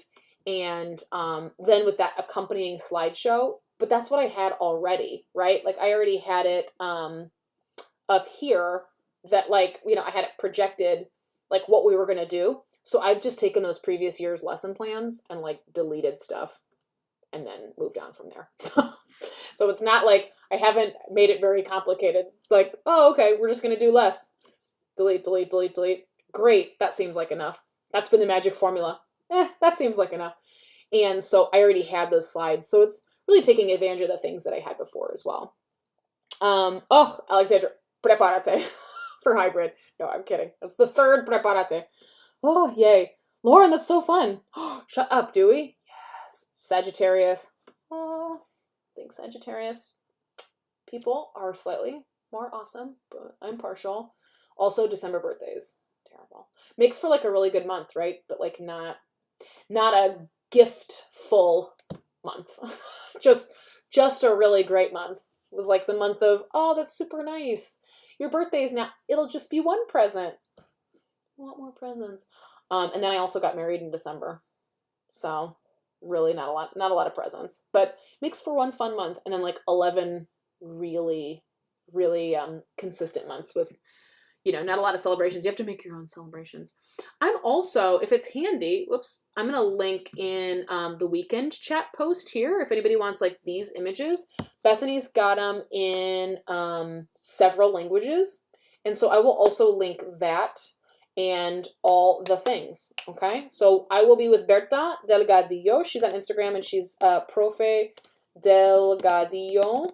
and then with that accompanying slideshow, but that's what I had already, right? Like I already had it up here that like, you know, I had it projected like what we were going to do. So I've just taken those previous year's lesson plans and like deleted stuff and then moved on from there. So it's not like I haven't made it very complicated. It's like, oh, okay, we're just going to do less. Delete, delete, delete, delete. Great. That seems like enough. That's been the magic formula. That seems like enough. And so I already had those slides. So it's really taking advantage of the things that I had before as well. Oh, Alexandra, preparate for hybrid. No, I'm kidding. That's the third preparate. Oh, yay. Lauren, that's so fun. Shut up, Dewey. Yes. Sagittarius. Oh, I think Sagittarius people are slightly more awesome, but I'm partial. Also, December birthdays. Terrible. Makes for like a really good month, right? But like not a gift-full month. just a really great month. It was like the month of, oh, that's super nice. Your birthday's now, it'll just be one present. I want more presents. And then I also got married in December. So really not a lot of presents, but makes for one fun month. And then like 11 really, really consistent months with, you know, not a lot of celebrations. You have to make your own celebrations. I'm also, if it's handy, whoops, I'm going to link in the weekend chat post here. If anybody wants like these images, Bethany's got them in several languages. And so I will also link that and all the things. Okay. So I will be with Berta Delgadillo. She's on Instagram and she's Profe Delgadillo.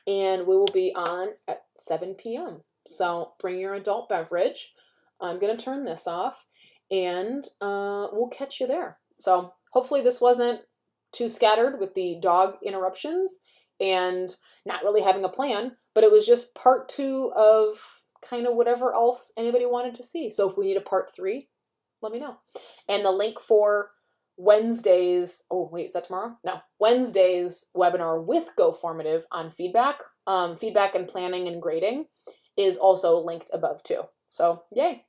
And we will be on at 7 p.m. So bring your adult beverage. I'm going to turn this off and we'll catch you there. So hopefully this wasn't too scattered with the dog interruptions and not really having a plan, but it was just part 2 of kind of whatever else anybody wanted to see. So if we need a part 3, let me know. And the link for Wednesday's, oh wait, is that tomorrow? No, Wednesday's webinar with GoFormative on feedback and planning and grading is also linked above too. So yay.